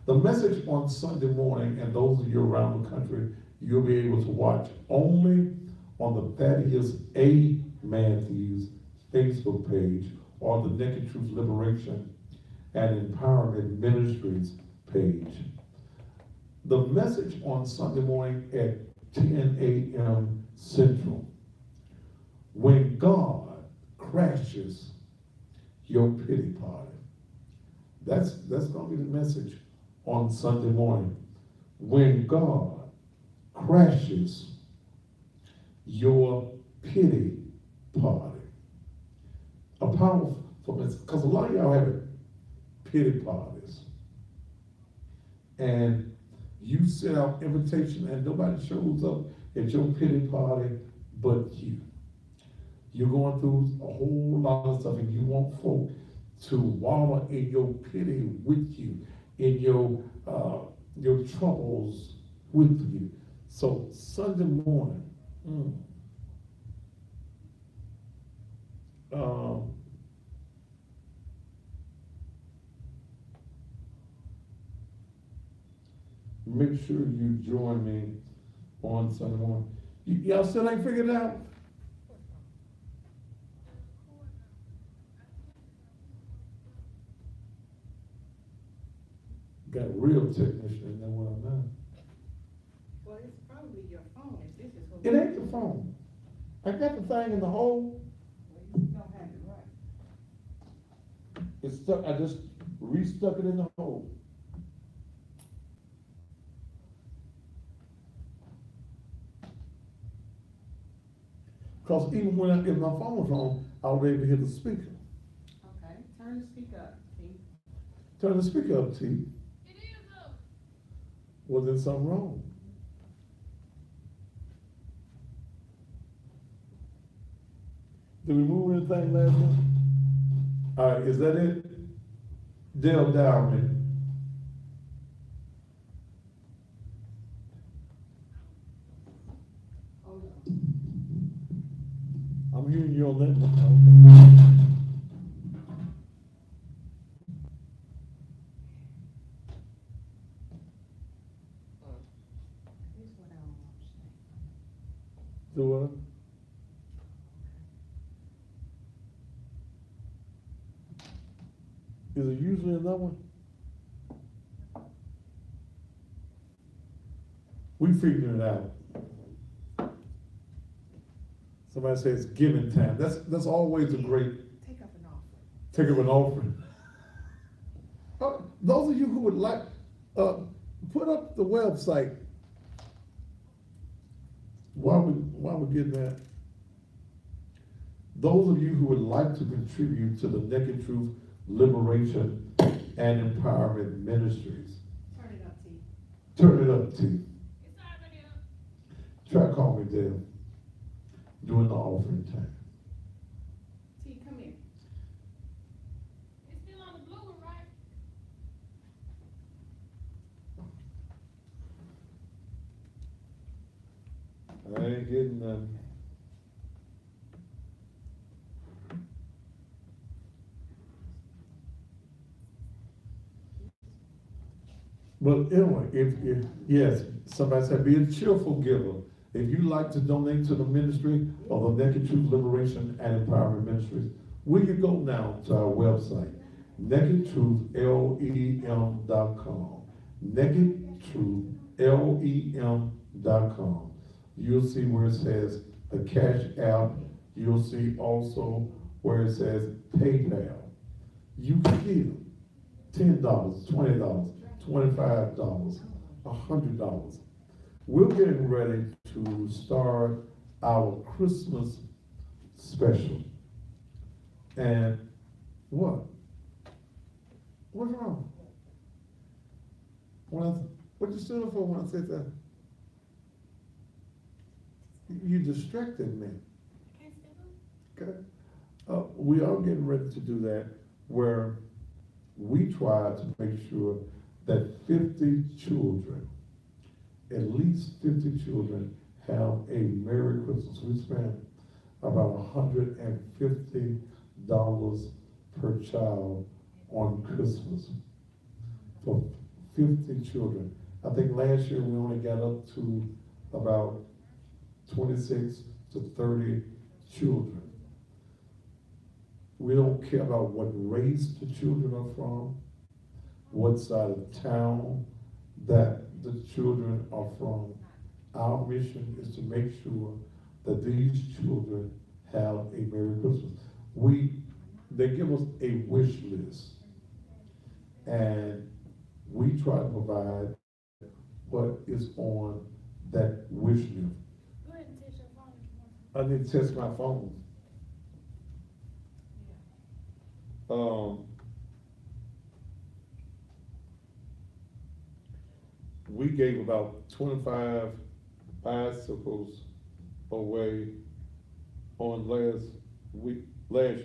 The message on Sunday morning, and those of you around the country, you'll be able to watch only on the Thaddeus A. Matthews Facebook page or the Naked Truth Liberation and Empowerment Ministries page. The message on Sunday morning at 10 a.m. Central. When God crashes your pity party. That's going to be the message on Sunday morning. When God crashes your pity party. A powerful message, because a lot of y'all have pity parties. And you send out invitation and nobody shows up at your pity party but you. You're going through a whole lot of stuff and you want folk to wallow in your pity with you, in your troubles with you. So Sunday morning, make sure you join me on Sunday morning. Y'all still ain't figured it out? Got a real technician in there when I'm done. well, it's probably your phone, if this is what. It ain't the phone. I got the thing in the hole. Well, you don't have it right. It's stuck. I just restuck it in the hole. Because even if my phone was on, I was able to hear the speaker. Okay, turn the speaker up, see? Turn the speaker up, T. It is up. Was there something wrong? Did we move anything last month? All right, is that it? Dale Dowman. Hold on. I'm hearing you on that one. Here's what I don't understand. Do what? Is it usually another one? We figuring it out. Somebody says giving time. That's always a great Take up an offering. take of an offering. Those of you who would like, put up the website. While we're getting that, those of you who would like to contribute to the Naked Truth Liberation and Empowerment Ministries, Turn it up, T. turn it up, T. It's already up. Try to call me Dale during the offering time. T, come here. It's still on the blue one, right? I ain't getting none. But anyway, if, yes, somebody said, be a cheerful giver. If you'd like to donate to the ministry of the Naked Truth Liberation and Empowerment Ministries, will you go now to our website, nakedtruthlem.com. nakedtruthlem.com. You'll see where it says the Cash App. You'll see also where it says PayPal. You can give $10, $20, $25, $100. We're getting ready to start our Christmas special. And what? What's wrong? What you stood up for when I said that? You distracted me. Okay. We are getting ready to do that, where we try to make sure that 50 children, at least 50 children, have a Merry Christmas. We spend about $150 per child on Christmas for 50 children. I think last year we only got up to about 26 to 30 children. We don't care about what race the children are from, what side of town that the children are from. Our mission is to make sure that these children have a Merry Christmas. They give us a wish list, and we try to provide what is on that wish list. Go ahead and test your phone if you want. I need to test my phone. We gave about 25 bicycles away on last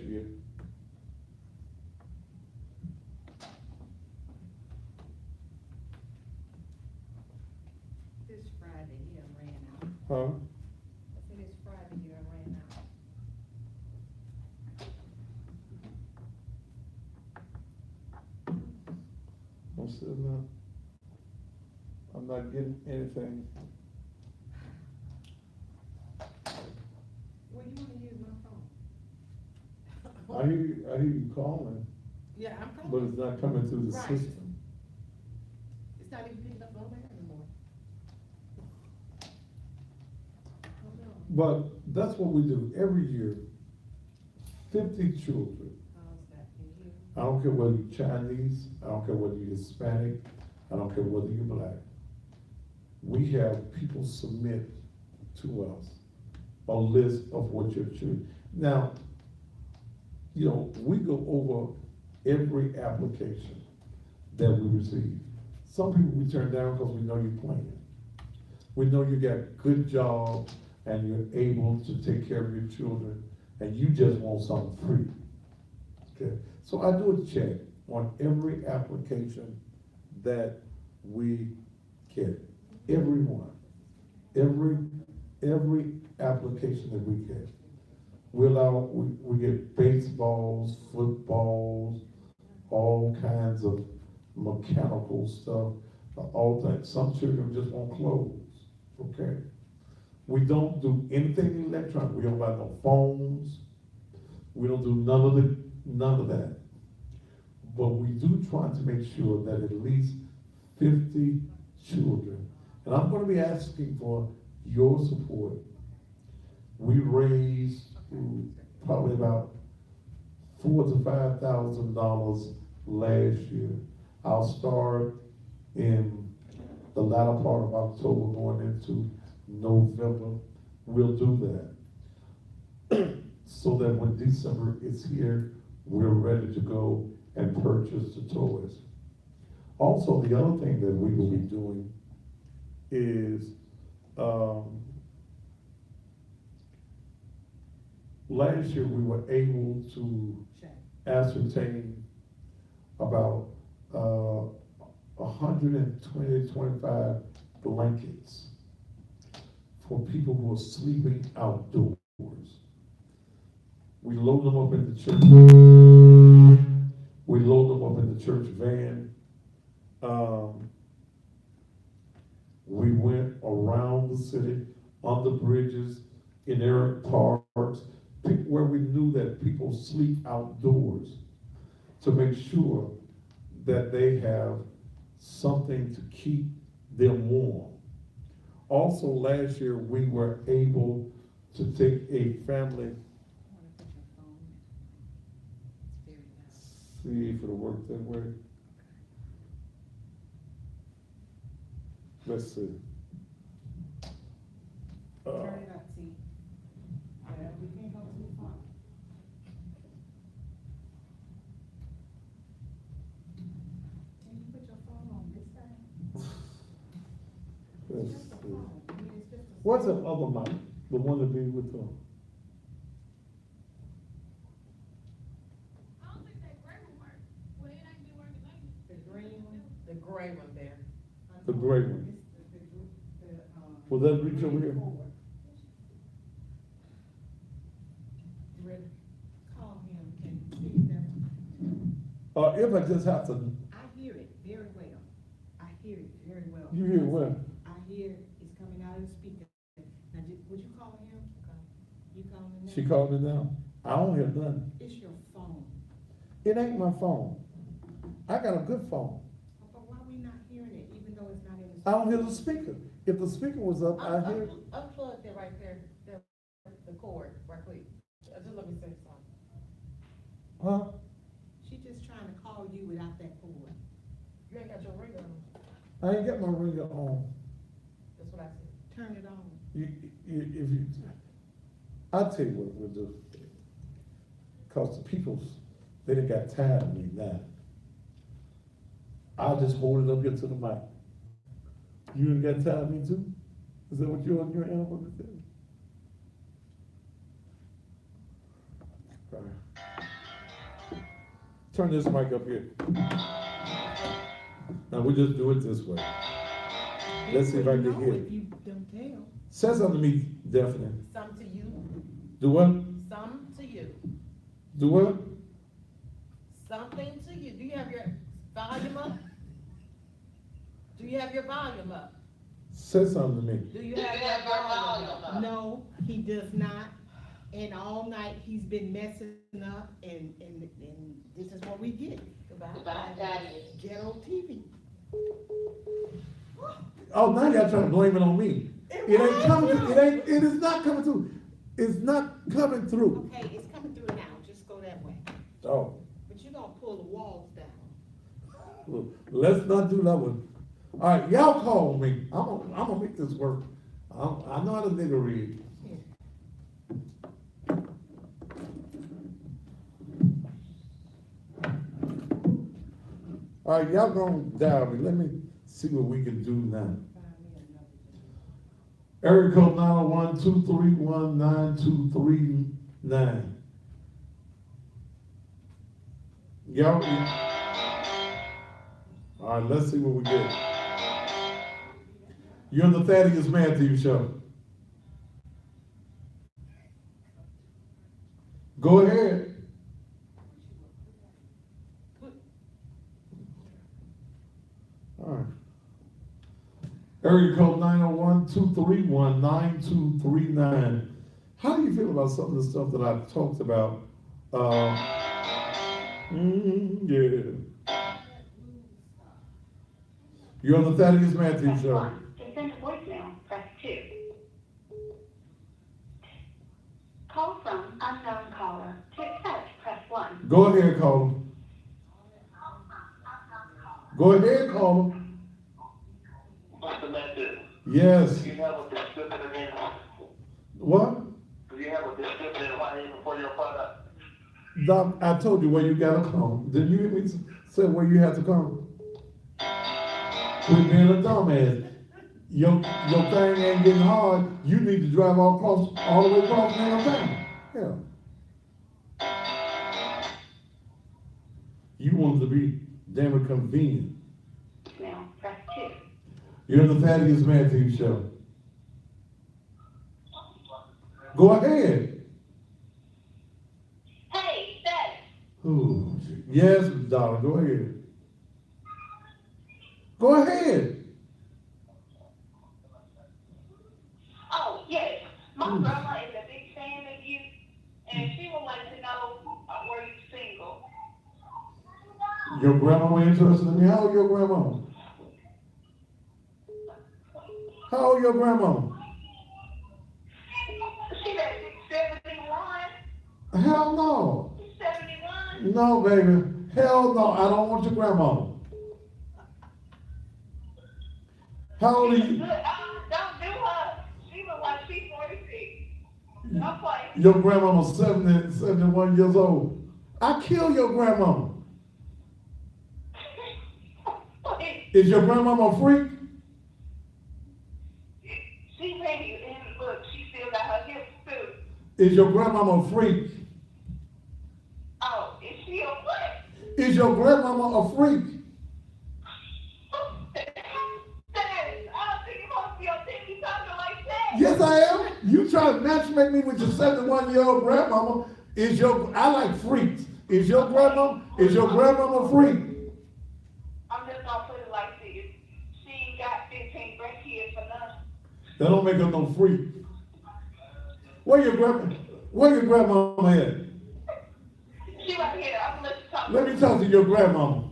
year. This Friday, he done ran out. Huh? I said this Friday, he done ran out. I'm still not. I'm not getting anything. Well, you wanna use my phone? I hear you calling, Yeah, I'm but calling. it's not coming through the Right. system. It's not even picking up on there anymore. Hold on. But that's what we do every year. 50 children. How's that in you? I don't care whether you're Chinese, I don't care whether you're Hispanic, I don't care whether you're black. We have people submit to us a list of what your children. Now, you know, we go over every application that we receive. Some people we turn down because we know you're playing. We know you got good job and you're able to take care of your children and you just want something free. Okay, so I do a check on every application that we get, every one, every application that we get. We get baseballs, footballs, all kinds of mechanical stuff, all things. Some children just want clothes, okay? We don't do anything electronic. We don't buy no phones. We don't do none of that. But we do try to make sure that at least 50 children, and I'm going to be asking for your support. We raised probably about $4,000 to $5,000 last year. I'll start in the latter part of October going into November. We'll do that so that when December is here, we're ready to go and purchase the toys. Also, the other thing that we will be doing is last year we were able to ascertain about 125 blankets for people who are sleeping outdoors. We load them up in the church. We load them up in the church van. We went around the city, on the bridges, in errant parks, where we knew that people sleep outdoors, to make sure that they have something to keep them warm. Also, last year, we were able to take a family, I wanna put your phone. It's very loud. see if it'll work that way. Let's see. Turn it up, T. Yeah, we can't go too far. Can you put your phone on this side? Let's Just a see. phone. I mean, it's just a. What's the other mic? The one that be with the, I don't think that gray will work. Well, it ain't been working lately. The green one, the gray one there. the gray one? It's the, Will that reach over here? forward. You ready? Call him, can you see that? If I just have to, I hear it very well. I hear it very well. you hear what? I hear it's coming out of the speaker. Now, would you call him? You call him now? She called me now. I don't hear nothing. It's your phone. It ain't my phone. I got a good phone. But why we not hearing it, even though it's not in the? I don't hear the speaker. If the speaker was up, I hear it. Unplug that right there, the cord, right quick. Just let me say something. Huh? She just trying to call you without that cord. You ain't got your ringer on. I ain't got my ringer on. That's what I said. Turn it on. If you, I'll tell you what we'll do. Cause the people's, they done got tired of me now. I'll just hold it up here to the mic. You ain't got tired of me too? Is that what you're on your elbow to say? All right. Turn this mic up here. Now we just do it this way. Let's see if I can hear it. If you don't tell. Say something to me, Daphne. Some to you, Do what? some to you, Do what? something to you. Do you have your volume up? Do you have your volume up? Say something to me. Do you have your volume up? No, he does not. And all night, he's been messing up, and this is what we get. Goodbye, Daddy. Ghetto TV. Oh, now y'all trying to blame it on me. It ain't coming through. It is not coming through. It's not coming through. Okay, it's coming through now, just go that way. Oh, But you're gonna pull the walls down. well, let's not do that one. All right, y'all call me. I'm gonna make this work. I know how to nigga read. All right, y'all gonna dial me. Let me see what we can do now. Find me another. Area code 901-231-9239. Y'all, all right, let's see what we get. You're on the Thaddeus Matthews Show. Go ahead. All right. Area code 901-231-9239. How do you feel about some of the stuff that I've talked about? Yeah. You're on the Thaddeus Matthews Show. To send a voicemail, press 2. Call from unknown caller. To accept, press 1. Go ahead, caller. Go ahead, caller. What's the message? Yes. Do you have a description again? What? Do you have a description for your product? Doc, I told you where you gotta come. Did you hear me say where you had to come? Quit being a dumbass. Your thing ain't getting hard. You need to drive all the way across damn town. Yeah. You wanted to be damn it convenient. Now, press 2. You're on the Thaddeus Matthews Show. Go ahead. Hey, Seth. Ooh, yes, darling, go ahead. Go ahead. My grandma is a big fan of you, and she would like to know, were you single? Your grandmama interested in me? How old your grandmama? How old your grandmama? She's at 71. Hell no. She's 71. No, baby. Hell no. I don't want your grandmama. How old are you? Don't do her. She look like she's 46. No play. Your grandmama's 71 years old. I kill your grandmama. Is your grandmama a freak? She ready, and look, she still got her hips too. Is your grandmama a freak? Oh, is she a what? Is your grandmama a freak? Yes, I am. You try to matchmake me with your 71-year-old grandmama. I like freaks. Is your grandmama a freak? I'm just gonna put it like this. She ain't got 15 grandkids for nothing. That don't make her no freak. Where your grandmama at? She right here. I'm gonna let you talk. Let me talk to your grandmama.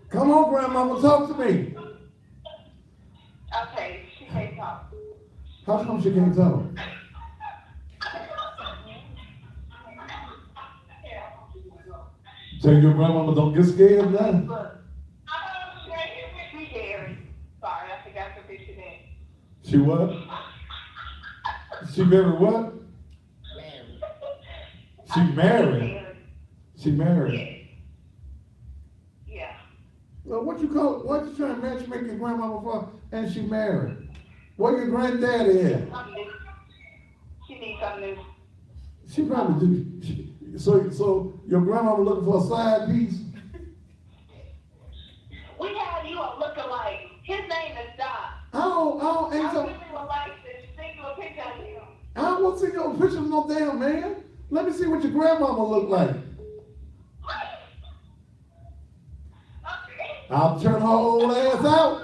Come on, grandmama, talk to me. Okay, she can't talk. How come she can't talk? Tell your grandmama don't get scared now. Look, she Gary. Sorry, I forgot to picture that. She what? She very what? She married. She married. Yeah. Well, what you trying to matchmake your grandmama for? And she married. Where your granddaddy at? She needs something new. She probably do. So your grandmama looking for a side piece? We have you a lookalike. His name is Doc. I I really would like to send you a picture of him. I don't want to see your picture of no damn man. Let me see what your grandmama look like. I'll turn her old ass out.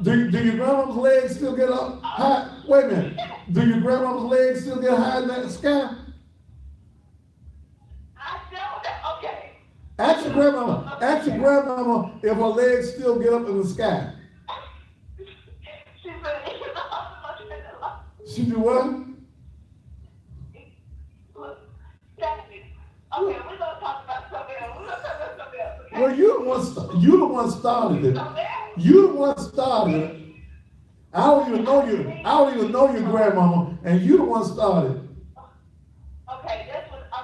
Do your grandmama's legs still get up high? Wait a minute. Do your grandmama's legs still get high in the sky? Okay. Ask your grandmama if her legs still get up in the sky. She do what? Okay, we're gonna talk about something else. Okay? Well, you the one started it. You the one started it. I don't even know your grandmama, and you the one started it. Okay,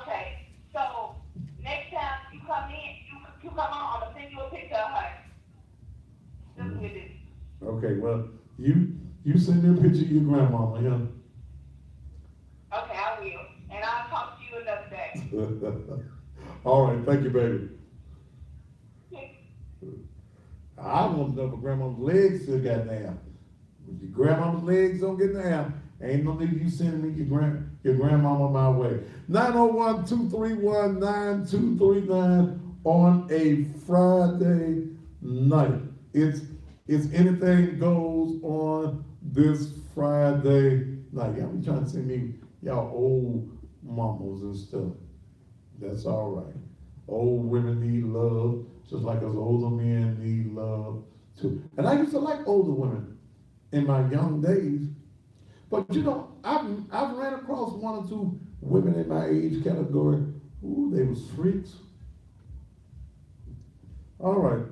okay. So next time you come in, you come on, I'm gonna send you a picture of her. Just with it. Okay, well, you send me a picture of your grandmama, yeah? Okay, I will. And I'll talk to you another day. All right, thank you, baby. I want to know if grandmama's legs still got down. If your grandmama's legs don't get down, ain't no need you sending me your grandmama my way. 901-231-9239 on a Friday night. It's anything goes on this Friday night. Y'all be trying to send me y'all old mamas and stuff. That's all right. Old women need love, just like us older men need love too. And I used to like older women in my young days. But I've ran across one or two women in my age category. Ooh, they was freaks. All right.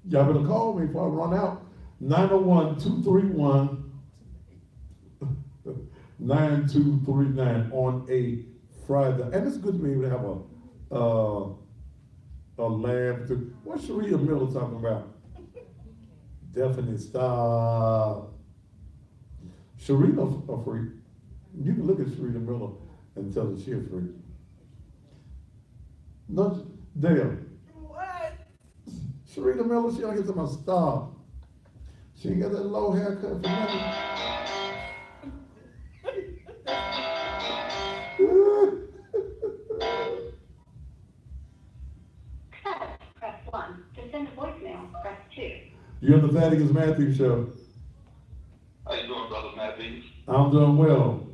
Y'all better call me before I run out. 901-231-9239 on a Friday. And it's good to be able to have a laugh too. What's Sharita Miller talking about? Definitely stop. Sharita a freak. You can look at Sharita Miller and tell her she a freak. No, Dale. What? Sharita Miller, she don't get to my star. She ain't got that low haircut for nothing. You're on the Thaddeus Matthews Show. How you doing, brother Matthews? I'm doing well.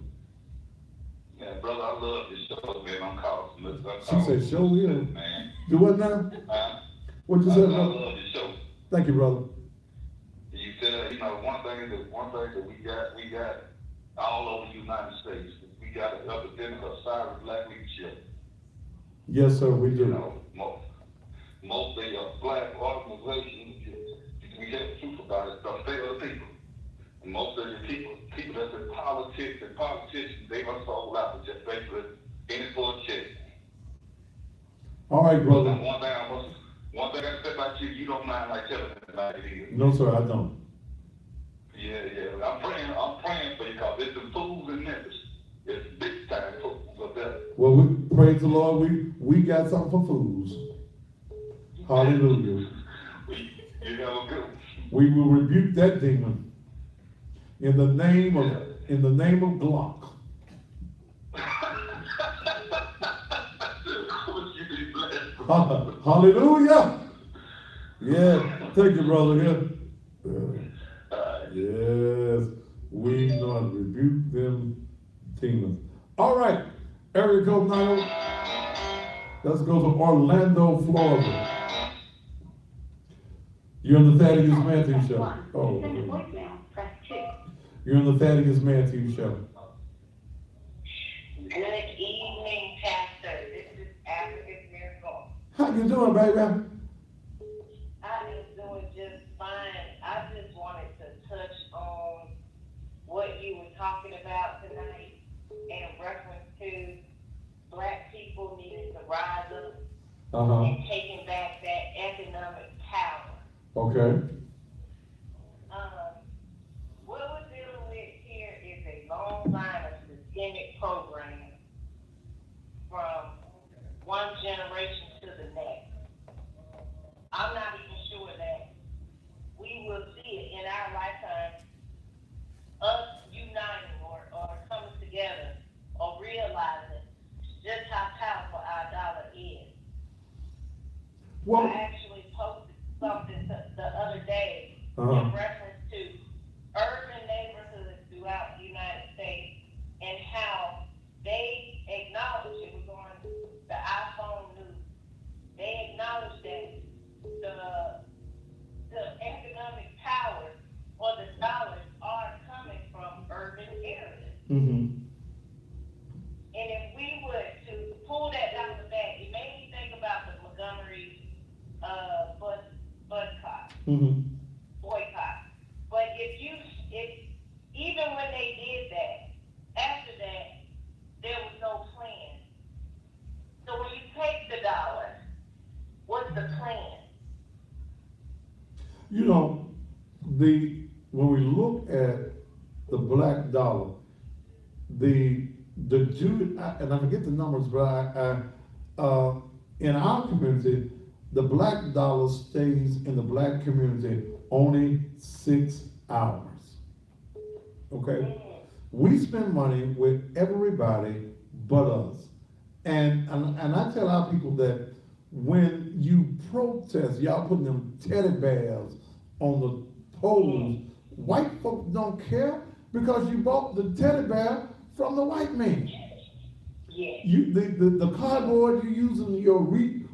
Yeah, brother, I love this show, man. I'm calling. She said, show will. Man. Do what now? What you I said, brother? love this show. Thank you, brother. You said, you know, one thing that we got all over the United States, we got an epidemic of silent black leadership. Yes, sir, we You do. know, most of the black organizations, we have the truth about it, don't fail the people. And most of the people that's in politics and politicians, they are sold out to just basically in it for a check. All right, brother. One thing I say about you, you don't mind like telling anybody it is. No, sir, I don't. Yeah. I'm praying for you because there's some fools in Memphis. It's big time fools up there. Well, we praise the Lord. We got something for fools. Hallelujah. You have a good one. We will rebuke that demon in the name of Glock. You be blessed. Hallelujah. Yeah, thank you, brother. Yes, we know how to rebuke them demons. All right, area code 90. Let's go to Orlando, Florida. You're on the Thaddeus Matthews Show. Oh, you're on the Thaddeus Matthews Show. Good evening, Pastor. This is Africa's Miracle. How you doing, baby? I am doing just fine. I just wanted to touch on what you were talking about tonight in reference to black people needing to rise up and taking back that economic power. Okay. What we're dealing with here is a long line of systemic programs from one generation to the next. I'm not even sure that we will see it in our lifetime, us uniting or coming together or realizing just how powerful our dollar is. Well, I actually posted something the other day in reference to urban neighborhoods throughout the United States and how they acknowledge it. We're going to the iPhone news. They acknowledge that the economic power or the dollars are coming from urban areas. Mm-hmm. And if we were to pull that dollar back, it made me think about the Montgomery boycott. But even when they did that, after that, there was no plan. So when you take the dollar, what's the plan? You know, when we look at the black dollar, the Jew, and I forget the numbers, but in our community, the black dollar stays in the black community only 6 hours. Okay? We spend money with everybody but us. And I tell our people that when you protest, y'all putting them teddy bears on the poles, white folks don't care because you bought the teddy bear from the white man. Yeah. The cardboard you use in your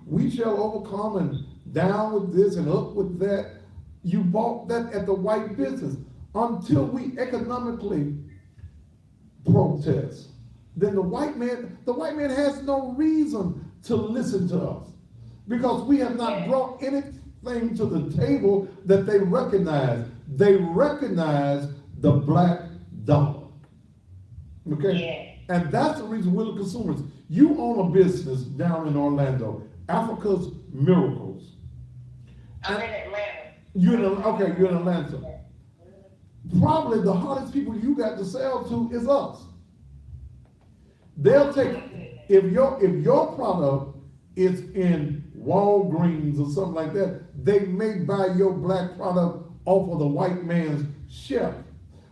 we shall overcome and down with this and up with that, you bought that at the white business until we economically protest. Then the white man has no reason to listen to us because we have not brought anything to the table that they recognize. They recognize the black dollar. Okay? Yeah. And that's the reason we're the consumers. You own a business down in Orlando, Africa's Miracles. I'm in Atlanta. You're in Atlanta. Probably the hardest people you got to sell to is us. They'll take, if your product is in Walgreens or something like that, they may buy your black product off of the white man's shelf.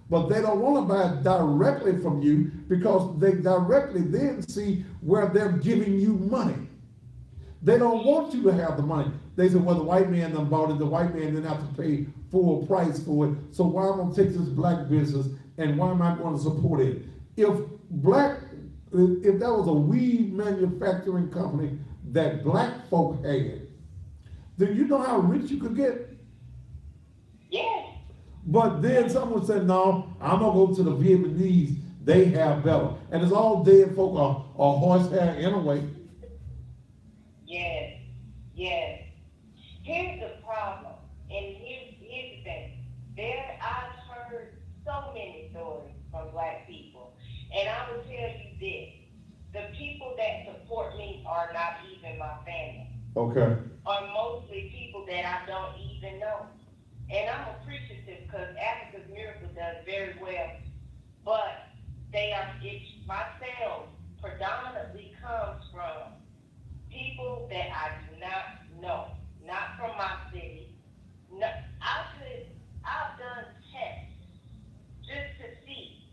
But they don't want to buy it directly from you because they directly then see where they're giving you money. They don't want you to have the money. they said, well, the white man done bought it, the white man didn't have to pay full price for it, so why am I gonna take this black business and why am I gonna support it? If that was a weed manufacturing company that black folk had, then you know how rich you could get? Yes. But then someone said, no, I'm gonna go to the Vietnamese, they have better. And it's all dead folk or horsehair anyway. Yes, yes. Here's the problem, and here's the thing. I've heard so many stories from black people, and I will tell you this: the people that support me are not even my family. Okay. Are mostly people that I don't even know, and I'm appreciative because Africa's Miracle does very well, but my sales predominantly comes from people that I do not know, not from my city. No, I've done tests just to see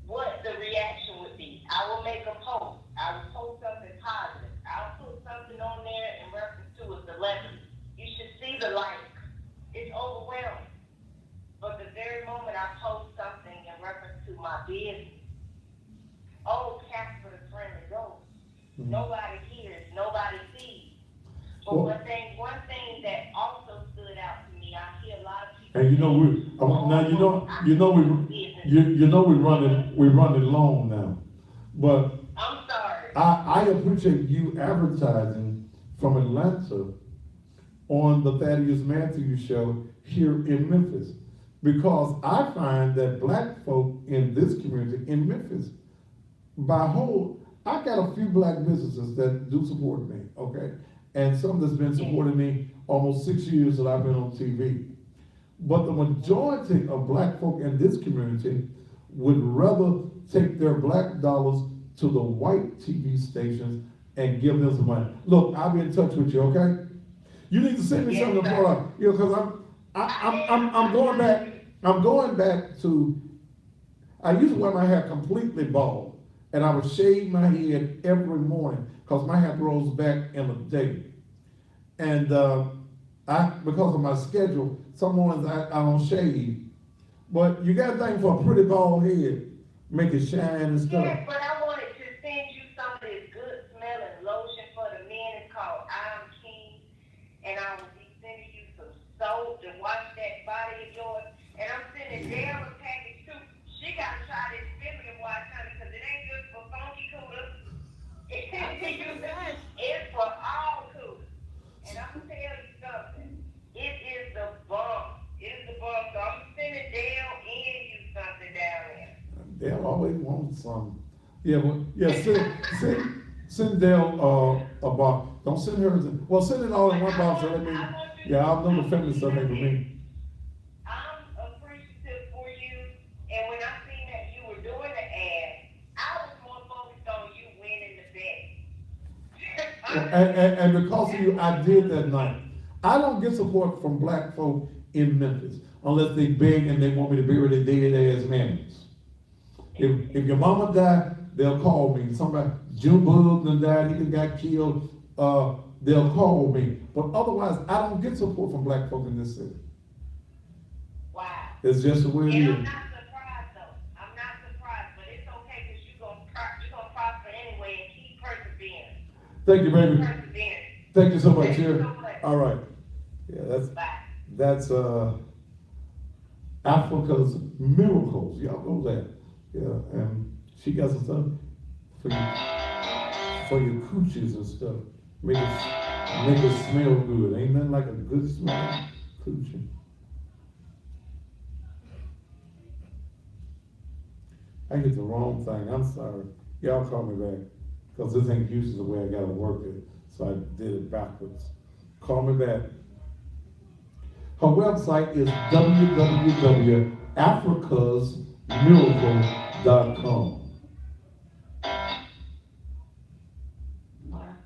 what the reaction would be. I will make a post. I will post something positive. I'll put something on there in reference to a celebrity. You should see the like. It's overwhelming. But the very moment I post something in reference to my business, oh, Casper the Friendly Ghost. Mm-hmm. Nobody hears, nobody sees. But one thing that also stood out to me, I hear a lot of people. And we're running long now. But I'm sorry. I appreciate you advertising from Atlanta on the Thaddeus Matthews show here in Memphis. Because I find that black folk in this community in Memphis, I got a few black businesses that do support me, okay? And some that's been supporting me almost 6 years that I've been on TV. But the majority of black folk in this community would rather take their black dollars to the white TV stations and give them some money. Look, I'll be in touch with you, okay? You need to send me something to follow, because I'm going back to, I used to wear my hair completely bald, and I would shave my head every morning, because my hair grows back in a day. And because of my schedule, some mornings I don't shave. But you got to think, for a pretty bald head, make it shine and stuff. Yes, but I wanted to send you some of this good smelling lotion for the men. It's called I'm King. And I will be sending you some soap to wash that body of yours. And I'm sending Dale a package too. She got to try this feminine wash, honey, because it ain't good for funky coolers. It's for all coolers. And I'm going to tell you something. It is the bomb. It's the bomb. So I'm sending Dale and you something down there. Dale always wants some. Send Dale a box. Don't send her, well, send it all in one box and let me, I'll know the feminine stuff ain't for me. I'm appreciative for you, and when I seen that you were doing the ad, I was more focused on you winning the bet. And because of you, I did that night. I don't get support from black folk in Memphis unless they beg and they want me to bury their dead ass mammies. If your mama died, they'll call me. Somebody, June Bug done died, he got killed, they'll call me. But otherwise, I don't get support from black folk in this city. Wow. It's just the way it is. I'm not surprised though. I'm not surprised, but it's okay because you're gonna prosper anyway and keep persevering. Thank you, baby. Persevering. Thank you so much, Thank you Jerry. so much. All right. Yeah, that's Africa's Miracles. Y'all know that. Yeah, and she got some stuff for your coochies and stuff. Make it smell good. Ain't nothing like a good smell coochie. I get the wrong thing. I'm sorry. Y'all call me back. Because this ain't usually the way I gotta work it. So I did it backwards. Call me back. Her website is www.africasmiracle.com.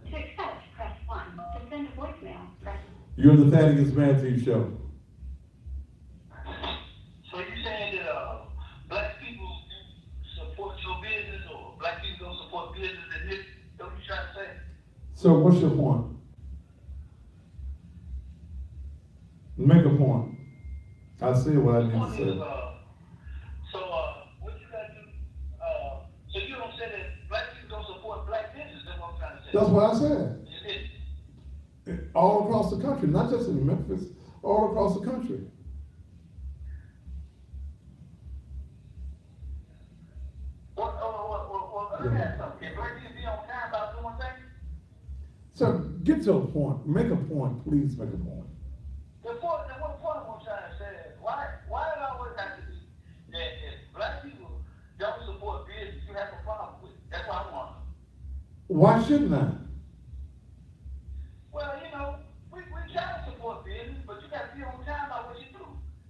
To accept, press 1. To send a voicemail, press. You're the Thaddeus Matthews Show. So you saying that black people support your business, or black people don't support business, and this? What you trying to say? So what's your point? Make a point. I said what I need to Point is, say. what you gotta do, so you don't say that black people don't support black business, that's what I'm trying to say. That's what I said. It- All across the country, not just in Memphis, all across the country. Let me ask something, can black people be on time about doing things? So get to a point. Make a point. Please make a point. The point I'm trying to say is, why it always have to be that if black people don't support business, you have a problem with it? That's what I want. Why shouldn't I? Well, you know, we try to support business, but you got to be on time about what you do.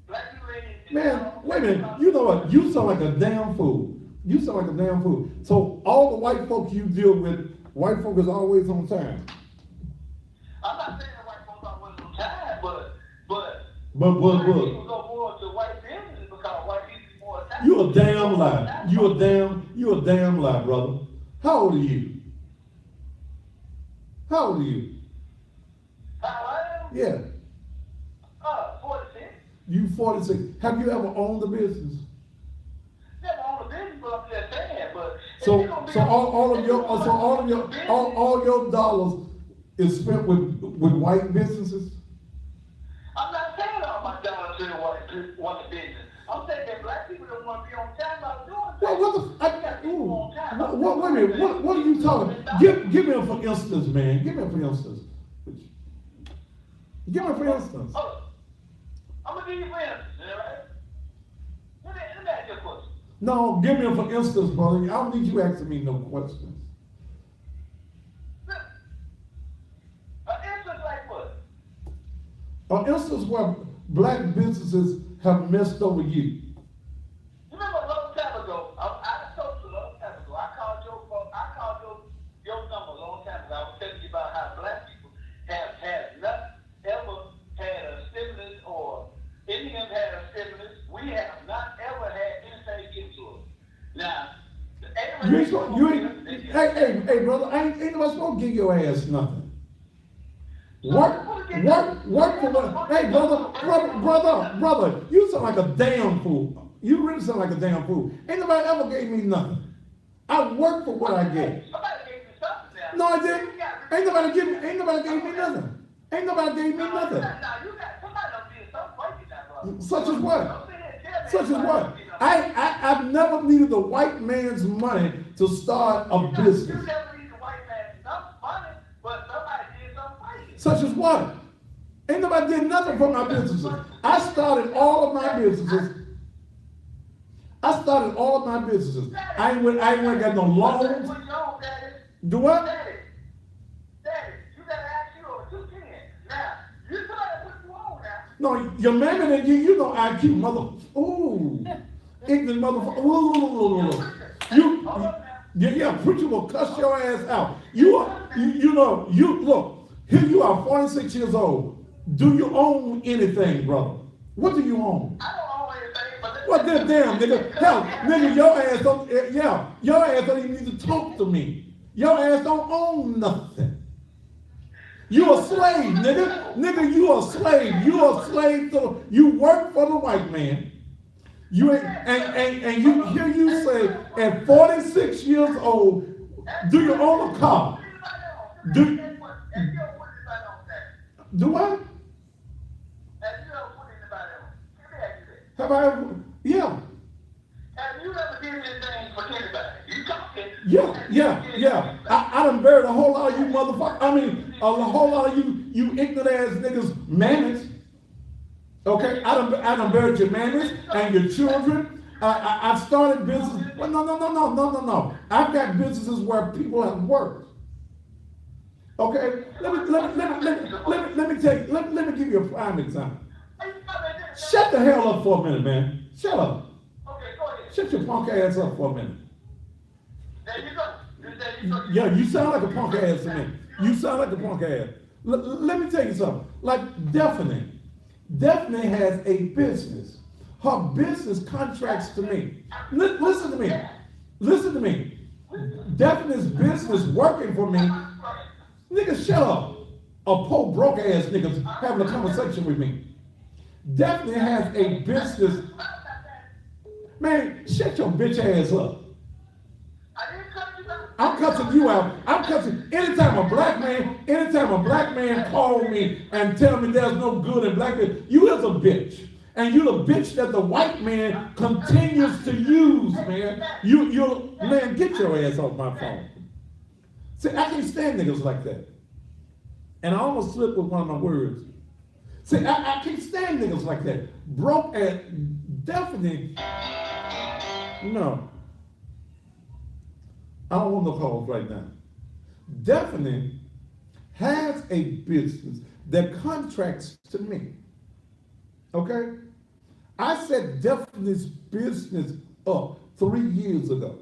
Black people ain't. Man, wait a minute. You know what? You sound like a damn fool. You sound like a damn fool. So all the white folks you deal with, white folk is always on time. I'm not saying that white folks always on time, but But black people go more to white business because white people more time. you a damn lie. You a damn lie, brother. How old are you? How old are you? How I am? Yeah. 46. You 46. Have you ever owned a business? Never owned a business, but I'm just saying, but. if So you gonna be so on- all your dollars is spent with white businesses? I'm not saying all my dollars to the white business. I'm saying that black people don't want to be on time about doing things. Well, what the? You got people on time about Wait a minute. What are you talking? Give me a for instance, man. Give me a for instance. Give me a for instance. Hold on. I'm gonna give you for instance, all right? Let me ask you a question. No, give me a for instance, brother. I don't need you asking me no questions. Look, an instance like what? An instance where black businesses have messed over you. You remember a long time ago, I told you a long time ago, I called your number a long time ago. I was telling you about how black people have not ever had a stimulus or any of them had a stimulus. We have not ever had anything given to us. Now, Hey, brother, ain't nobody supposed to give your ass nothing. Work for what? Hey, brother, you sound like a damn fool. You really sound like a damn fool. Ain't nobody ever gave me nothing. I work for what I get. Somebody gave you something now. No, I didn't. Ain't nobody gave me nothing. Ain't nobody gave me nothing. Now, you got somebody done did something for you now, brother. Such as what? Don't sit here and tell me Such as somebody what? done did something. I've never needed the white man's money to start a You business. never need the white man enough money, but somebody did something for you. Such as what? Ain't nobody did nothing for my businesses. I started all of my businesses. I ain't went got no loans. Put you on, Daddy. Do what? Daddy, you gotta ask you over 210. Now, you somebody put you on now. No, your mammy and you know I keep mother. Ooh, ignorant motherfucker. Ooh. Yeah, preacher will cuss your ass out. You look, here you are, 46 years old. Do you own anything, brother? What do you own? I don't own anything, but What the damn, nigga? Hell, nigga, your ass don't even need to talk to me. Your ass don't own nothing. You a slave, nigga. Nigga, you a slave. You a slave to, you work for the white man. You ain't, and you hear you say, at 46 years old, do you own a car? Do what? Have I ever? Yeah. Have you ever did anything for anybody? You talking? Yeah. I done buried a whole lot of you motherfuckers. I mean, a whole lot of you ignorant ass niggas mammoths. Okay? I done buried your mammoths and your children. I've started business. Well, no. I've got businesses where people have worked. Okay? Let me give you a prime example. Shut the hell up for a minute, man. Shut up. Okay, go ahead. Shut your punk ass up for a minute. There you go. Yeah, you sound like a punk ass to me. You sound like a punk ass. Let me tell you something. Like Daphne has a business. Her business contracts to me. Listen to me. Daphne's business working for me. Nigga, shut up. A poor broke ass niggas having a conversation with me. Daphne has a business. Man, shut your bitch ass up. I'm cussing you out. I'm cussing. Anytime a black man call me and tell me there's no good in black people, you is a bitch. And you the bitch that the white man continues to use, man. Man, get your ass off my phone. See, I can't stand niggas like that. And I almost slipped with one of my words. See, I can't stand niggas like that. Broke ass, definitely, no. I don't want no calls right now. Daphne has a business that contracts to me. Okay? I set Daphne's business up 3 years ago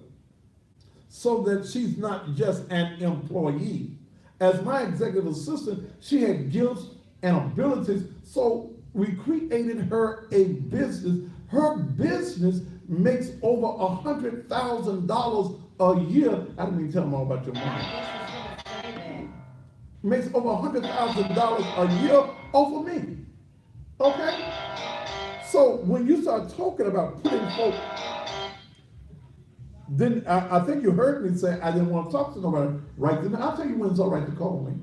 so that she's not just an employee. As my executive assistant, she had gifts and abilities, so we created her a business. Her business makes over $100,000 a year. I didn't even tell them all about your money. Makes over $100,000 a year over me. Okay? So when you start talking about putting folks, then I think you heard me say I didn't want to talk to nobody right then. I'll tell you when it's all right to call me.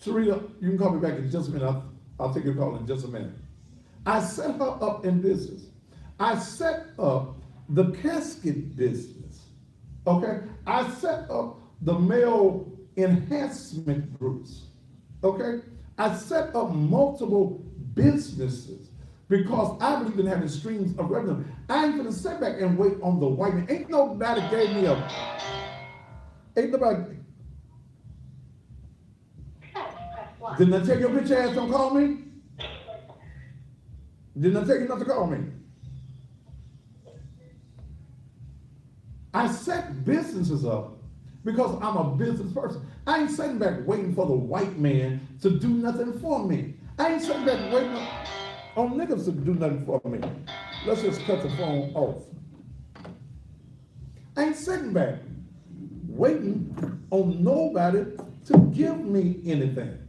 Sharita, you can call me back in just a minute. I'll take your call in just a minute. I set her up in business. I set up the casket business. Okay? I set up the male enhancement groups. Okay? I set up multiple businesses because I believe in having streams of revenue. I ain't gonna sit back and wait on the white man. Ain't nobody gave me Didn't I tell your bitch ass don't call me? Didn't I tell you not to call me? I set businesses up because I'm a business person. I ain't sitting back waiting for the white man to do nothing for me. I ain't sitting back waiting on niggas to do nothing for me. Let's just cut the phone off. I ain't sitting back waiting on nobody to give me anything.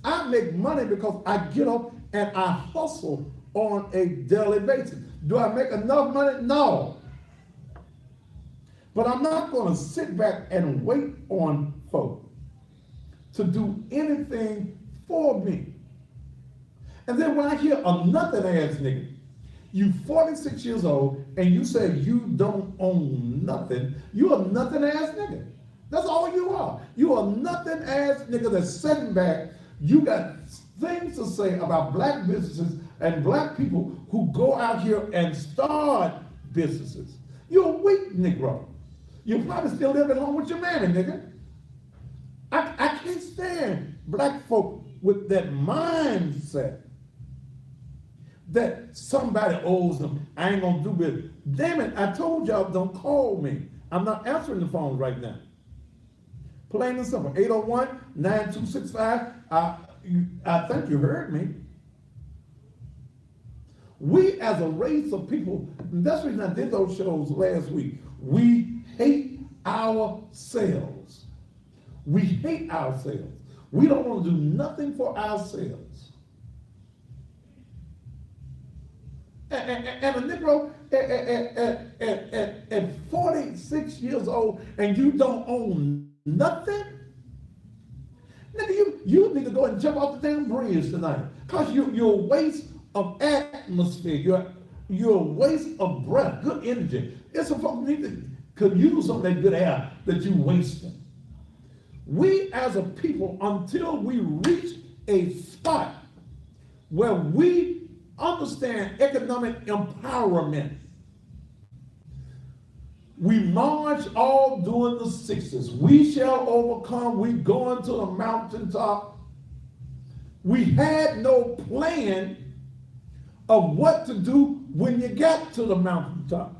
I make money because I get up and I hustle on a daily basis. Do I make enough money? No. But I'm not going to sit back and wait on folk to do anything for me. And then when I hear a nothing ass nigga, you 46 years old and you say you don't own nothing, you a nothing ass nigga. That's all you are. You a nothing ass nigga that's sitting back. You got things to say about black businesses and black people who go out here and start businesses. You're a weak Negro. You probably still live at home with your mammy, nigga. I can't stand black folk with that mindset that somebody owes them. I ain't gonna do business. Damn it, I told y'all don't call me. I'm not answering the phone right now. Plain and simple, 801-9265. I think you heard me. We as a race of people, that's the reason I did those shows last week. We hate ourselves. We hate ourselves. We don't want to do nothing for ourselves. And a Negro at 46 years old and you don't own nothing? Nigga, you need to go and jump off the damn bridge tonight. Because you're a waste of atmosphere. You're a waste of breath, good energy. It's a fucking need to could use some of that good air that you wasting. We as a people, until we reach a spot where we understand economic empowerment, we march all during the 60s. We shall overcome. We going to the mountaintop. We had no plan of what to do when you got to the mountaintop.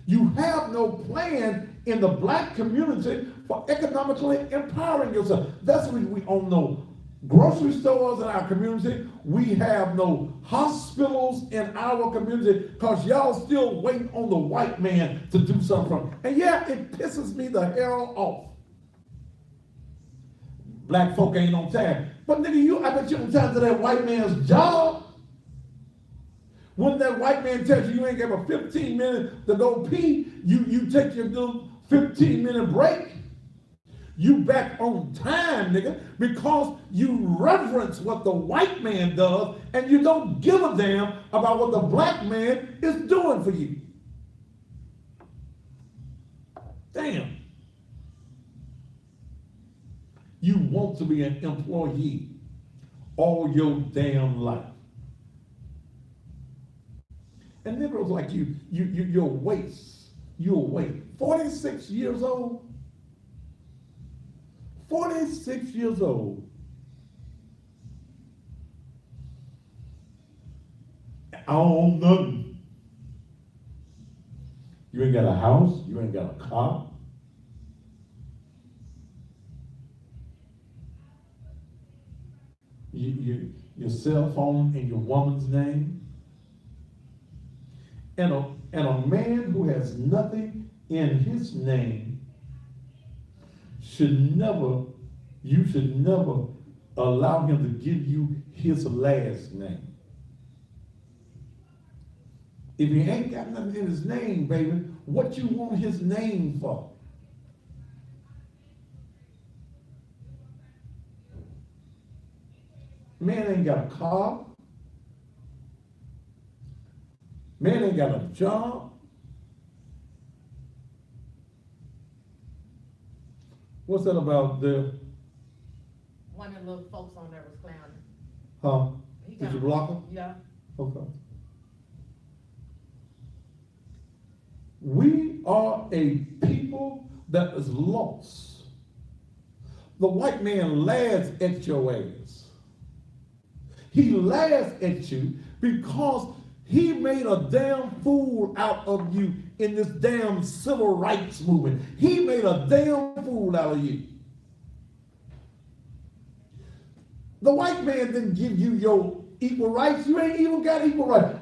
You have no plan in the black community for economically empowering yourself. That's the reason we own no grocery stores in our community. We have no hospitals in our community because y'all still waiting on the white man to do something from it. And yeah, it pisses me the hell off. Black folk ain't on time. But nigga, put you on time to that white man's job. When that white man tells you ain't got a 15 minutes to go pee, you take your little 15-minute break. You back on time, nigga, because you reverence what the white man does and you don't give a damn about what the black man is doing for you. Damn. You want to be an employee all your damn life. And Negroes like you're a waste. You're a waste. 46 years old. 46 years old. I don't own nothing. You ain't got a house. You ain't got a car. Your cell phone in your woman's name. And a man who has nothing in his name you should never allow him to give you his last name. If he ain't got nothing in his name, baby, what you want his name for? Man ain't got a car. Man ain't got a job. What's that about there? One of the little folks on there was clowning. Huh? He Did you got- block him? Yeah. Okay. We are a people that is lost. The white man laughs at your ass. He laughs at you because he made a damn fool out of you in this damn civil rights movement. He made a damn fool out of you. The white man didn't give you your equal rights. You ain't even got equal rights.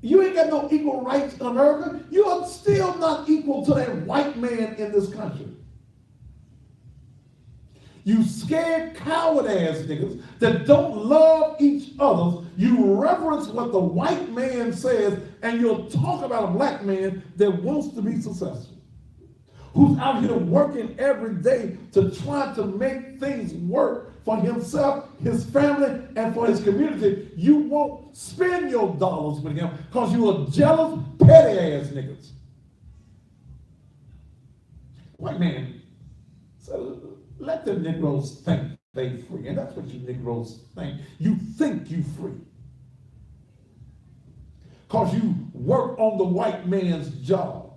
You ain't got no equal rights in America. You are still not equal to that white man in this country. You scared, coward ass niggas that don't love each other. You reverence what the white man says, and you'll talk about a black man that wants to be successful, who's out here working every day to try to make things work for himself, his family, and for his community. You won't spend your dollars with him because you are jealous, petty ass niggas. White man, so let the Negroes think they free. And that's what you Negroes think. You think you free. Because you work on the white man's job.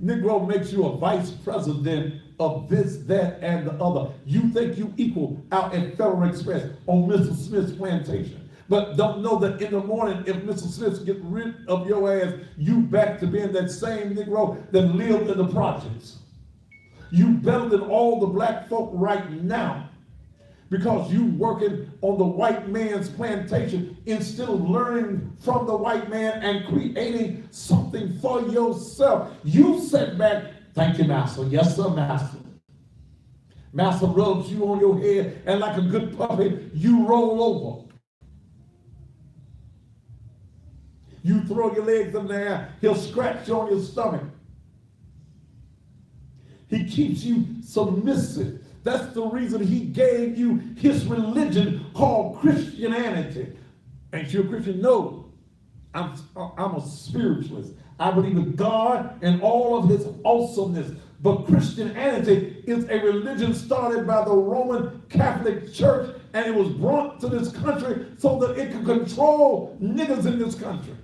Negro makes you a vice president of this, that, and the other. You think you equal out at Federal Express on Mr. Smith's plantation. But don't know that in the morning, if Mr. Smith gets rid of your ass, you back to being that same Negro that lived in the projects. You better than all the black folk right now because you working on the white man's plantation instead of learning from the white man and creating something for yourself. You sit back, thank you, master. Yes, sir, master. Master rubs you on your head, and like a good puppy, you roll over. You throw your legs in the air, he'll scratch you on your stomach. He keeps you submissive. That's the reason he gave you his religion called Christianity. Ain't you a Christian? No. I'm a spiritualist. I believe in God and all of his awesomeness. But Christianity is a religion started by the Roman Catholic Church, and it was brought to this country so that it could control niggas in this country.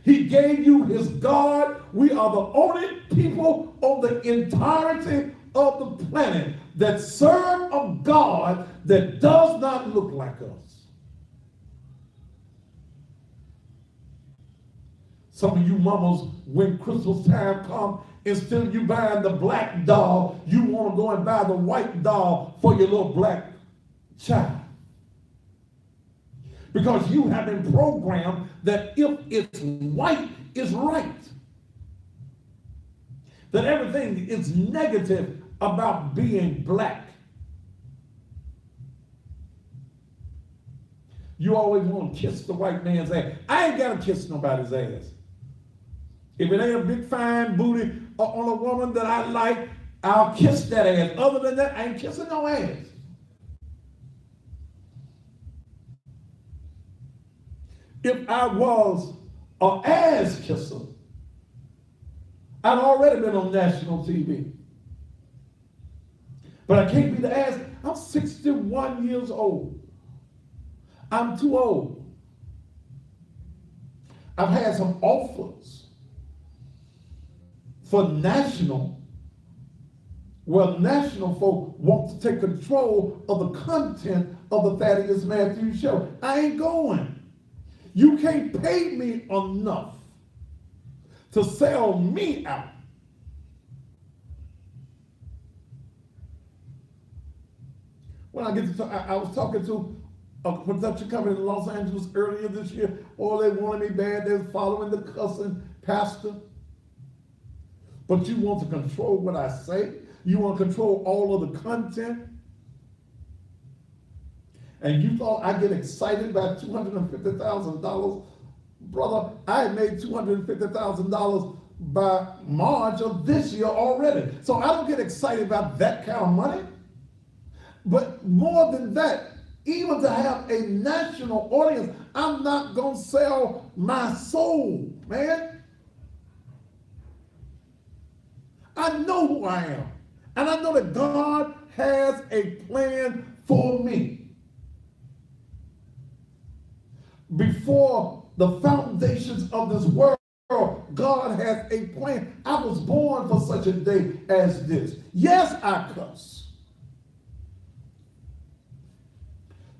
He gave you his God. We are the only people on the entirety of the planet that serve a God that does not look like us. Some of you mamas, when Christmas time comes, instead of you buying the black doll, you want to go and buy the white doll for your little black child. Because you have been programmed that if it's white, it's right. That everything is negative about being black. You always want to kiss the white man's ass. I ain't got to kiss nobody's ass. If it ain't a big fine booty on a woman that I like, I'll kiss that ass. Other than that, I ain't kissing no ass. If I was an ass kisser, I'd already been on national TV. But I can't be the ass. I'm 61 years old. I'm too old. I've had some offers for national, well, national folk want to take control of the content of the Thaddeus Matthews Show. I ain't going. You can't pay me enough to sell me out. When I get to I was talking to a production company in Los Angeles earlier this year. Oh, they wanted me bad. They was following the cussing pastor. But you want to control what I say. You want to control all of the content. And you thought I'd get excited by $250,000. Brother, I had made $250,000 by March of this year already. So I don't get excited about that kind of money. But more than that, even to have a national audience, I'm not going to sell my soul, man. I know who I am. And I know that God has a plan for me. Before the foundations of this world, God has a plan. I was born for such a day as this. Yes, I cuss.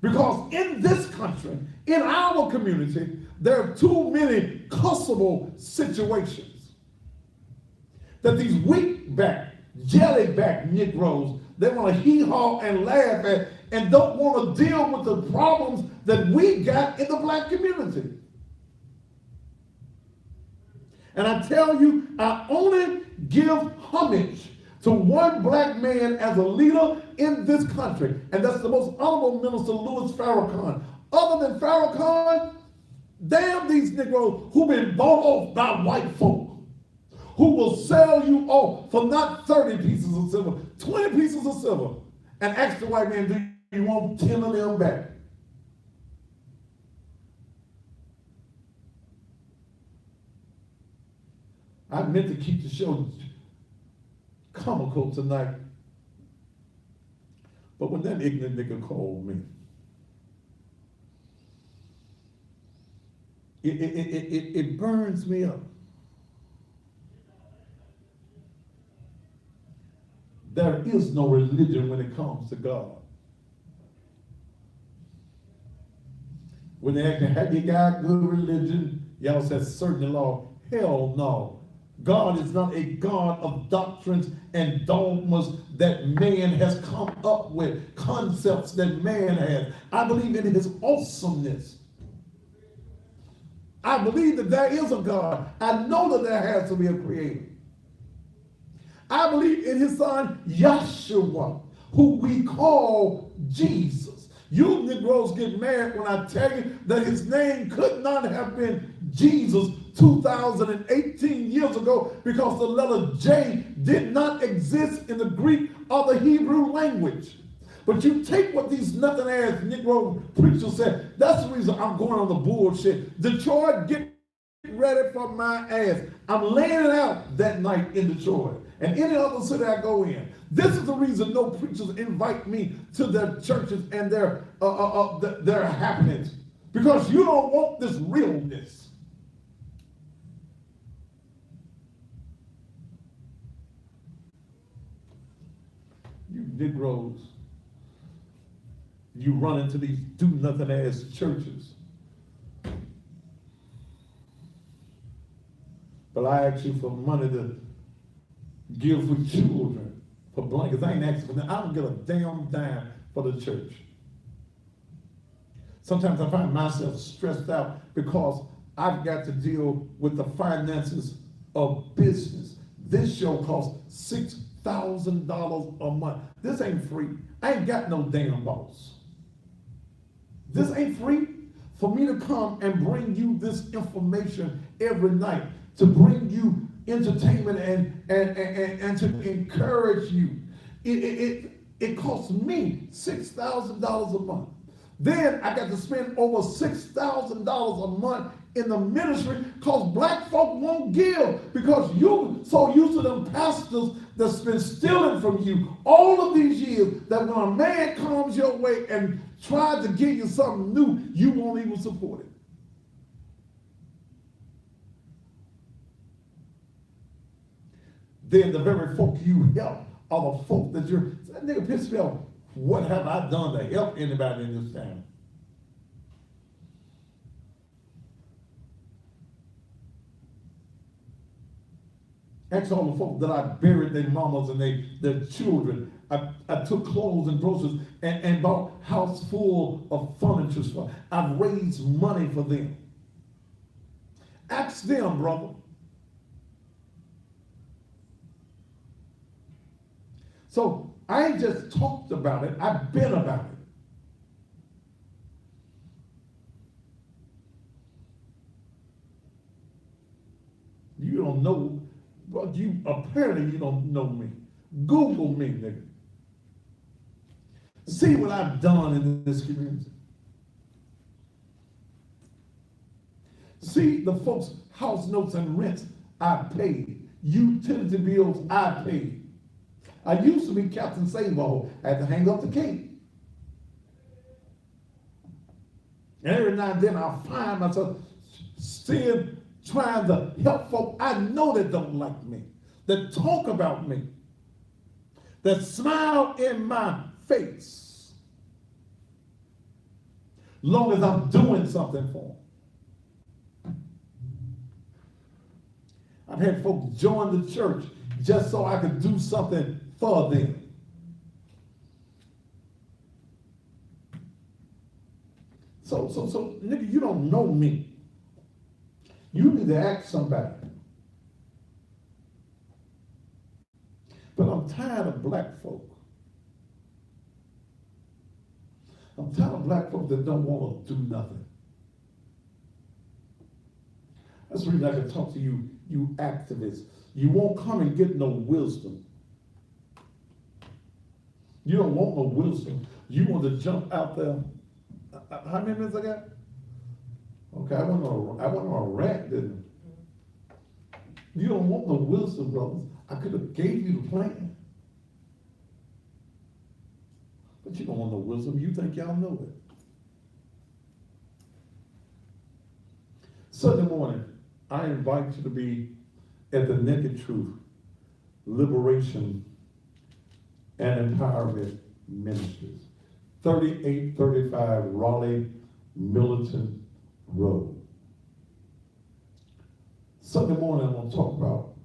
Because in this country, in our community, there are too many cussable situations that these weak-backed, jelly-backed Negroes, they want to hee-haw and laugh at and don't want to deal with the problems that we got in the black community. And I tell you, I only give homage to one black man as a leader in this country, and that's the most honorable minister, Louis Farrakhan. Other than Farrakhan, damn these Negroes who've been bought off by white folk, who will sell you off for not 30 pieces of silver, 20 pieces of silver, and ask the white man, do you want 10 of them back? I meant to keep the show comical tonight. But when that ignorant nigga called me, it burns me up. There is no religion when it comes to God. When they ask, have you got good religion? Y'all said certainly, Lord. Hell no. God is not a God of doctrines and dogmas that man has come up with, concepts that man has. I believe in his awesomeness. I believe that there is a God. I know that there has to be a creator. I believe in his son, Yahshua, who we call Jesus. You Negroes get mad when I tell you that his name could not have been Jesus 2018 years ago because the letter J did not exist in the Greek or the Hebrew language. But you take what these nothing-ass Negro preachers said, that's the reason I'm going on the bullshit. Detroit, get ready for my ass. I'm laying it out that night in Detroit and any other city I go in. This is the reason no preachers invite me to their churches and their happenings, because you don't want this realness. You Negroes, you run into these do-nothing-ass churches. But I ask you for money to give for children, for blankets. I ain't asking for that. I don't get a damn dime for the church. Sometimes I find myself stressed out because I've got to deal with the finances of business. This show costs $6,000 a month. This ain't free. I ain't got no damn boss. This ain't free. for me to come and bring you this information every night, to bring you entertainment and to encourage you. It costs me $6,000 a month. Then I got to spend over $6,000 a month in the ministry because black folk won't give because you're so used to them pastors that's been stealing from you all of these years that when a man comes your way and tries to give you something new, you won't even support it. Then the very folk you help are the folk that that nigga pissed me off. What have I done to help anybody in this town? Ask all the folk that I buried their mamas and their children. I took clothes and groceries and bought house full of furniture for. I've raised money for them. Ask them, brother. So I ain't just talked about it, I've been about it. You don't know, but you apparently you don't know me. Google me, nigga. See what I've done in this community. See the folks' house notes and rents I paid. Utility bills I paid. I used to be Captain Save-All. I had to hang up the cape. And every now and then I'll find myself still trying to help folk I know that don't like me, that talk about me, that smile in my face, long as I'm doing something for them. I've had folks join the church just so I could do something for them. So, nigga, you don't know me. You need to ask somebody. But I'm tired of black folk. I'm tired of black folk that don't want to do nothing. That's the reason I can talk to you, you activists. You won't come and get no wisdom. You don't want no wisdom. You want to jump out there. How many minutes I got? Okay, I went on a rant, didn't I? You don't want no wisdom, brothers. I could have gave you the plan. But you don't want no wisdom. You think y'all know it. Sunday morning, I invite you to be at the Naked Truth Liberation and Empowerment Ministries, 3835 Raleigh Militant Road. Sunday morning, I'm going to talk about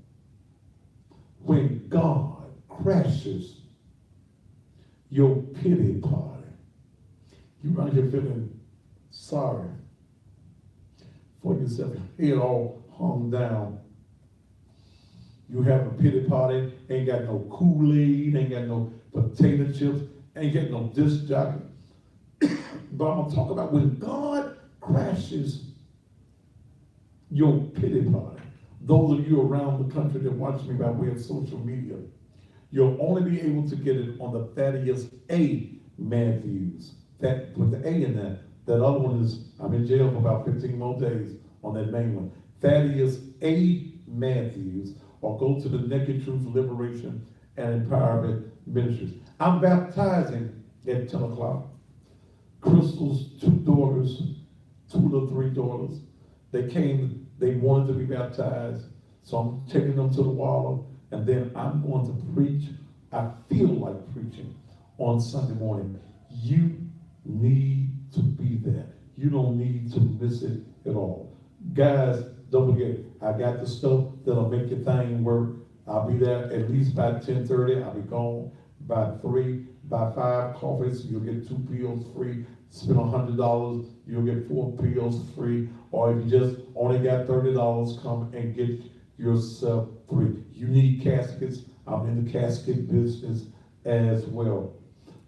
when God crashes your pity party. You run here feeling sorry for yourself, your head all hung down. You have a pity party, ain't got no Kool-Aid, ain't got no potato chips, ain't got no disc jockey. But I'm gonna talk about when God crashes your pity party. Those of you around the country that watch me by way of social media, you'll only be able to get it on the Thaddeus A. Matthews. That with the A in there. That other one is, I'm in jail for about 15 more days on that main one. Thaddeus A. Matthews, or go to the Naked Truth Liberation and Empowerment Ministries. I'm baptizing at 10 o'clock. Crystal's two daughters, 2 or 3 daughters, they came, they wanted to be baptized, so I'm taking them to the water, and then I'm going to preach. I feel like preaching on Sunday morning. You need to be there. You don't need to miss it at all. Guys, don't forget, I got the stuff that'll make your thing work. I'll be there at least by 10:30. I'll be gone by 3. By 5 coffees, you'll get 2 pills free. Spend $100, you'll get 4 pills free. Or if you just only got $30, come and get yourself 3. You need caskets. I'm in the casket business as well.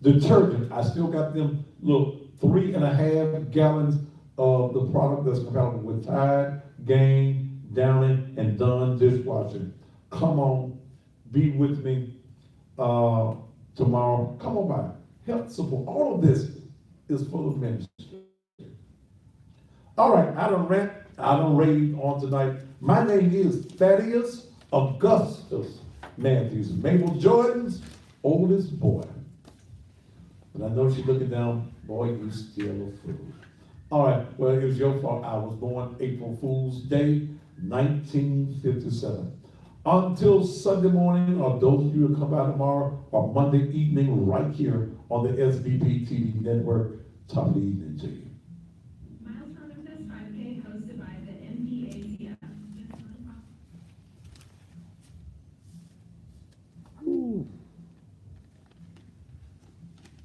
Detergent, I still got them, look, 3.5 gallons of the product that's compatible with Tide, Gain, Downing, and Dunn dishwashing. Come on, be with me tomorrow. Come on by. Help support. All of this is full of ministry. All right, I done rant, I done rave on tonight. My name is Thaddeus Augustus Matthews, Mabel Jordan's oldest boy. But I know she's looking down, boy, you still a fool. All right, well, it was your fault. I was born April Fool's Day, 1957. Until Sunday morning, or those of you who come by tomorrow, or Monday evening, right here on the SBP TV network, top of the evening to you.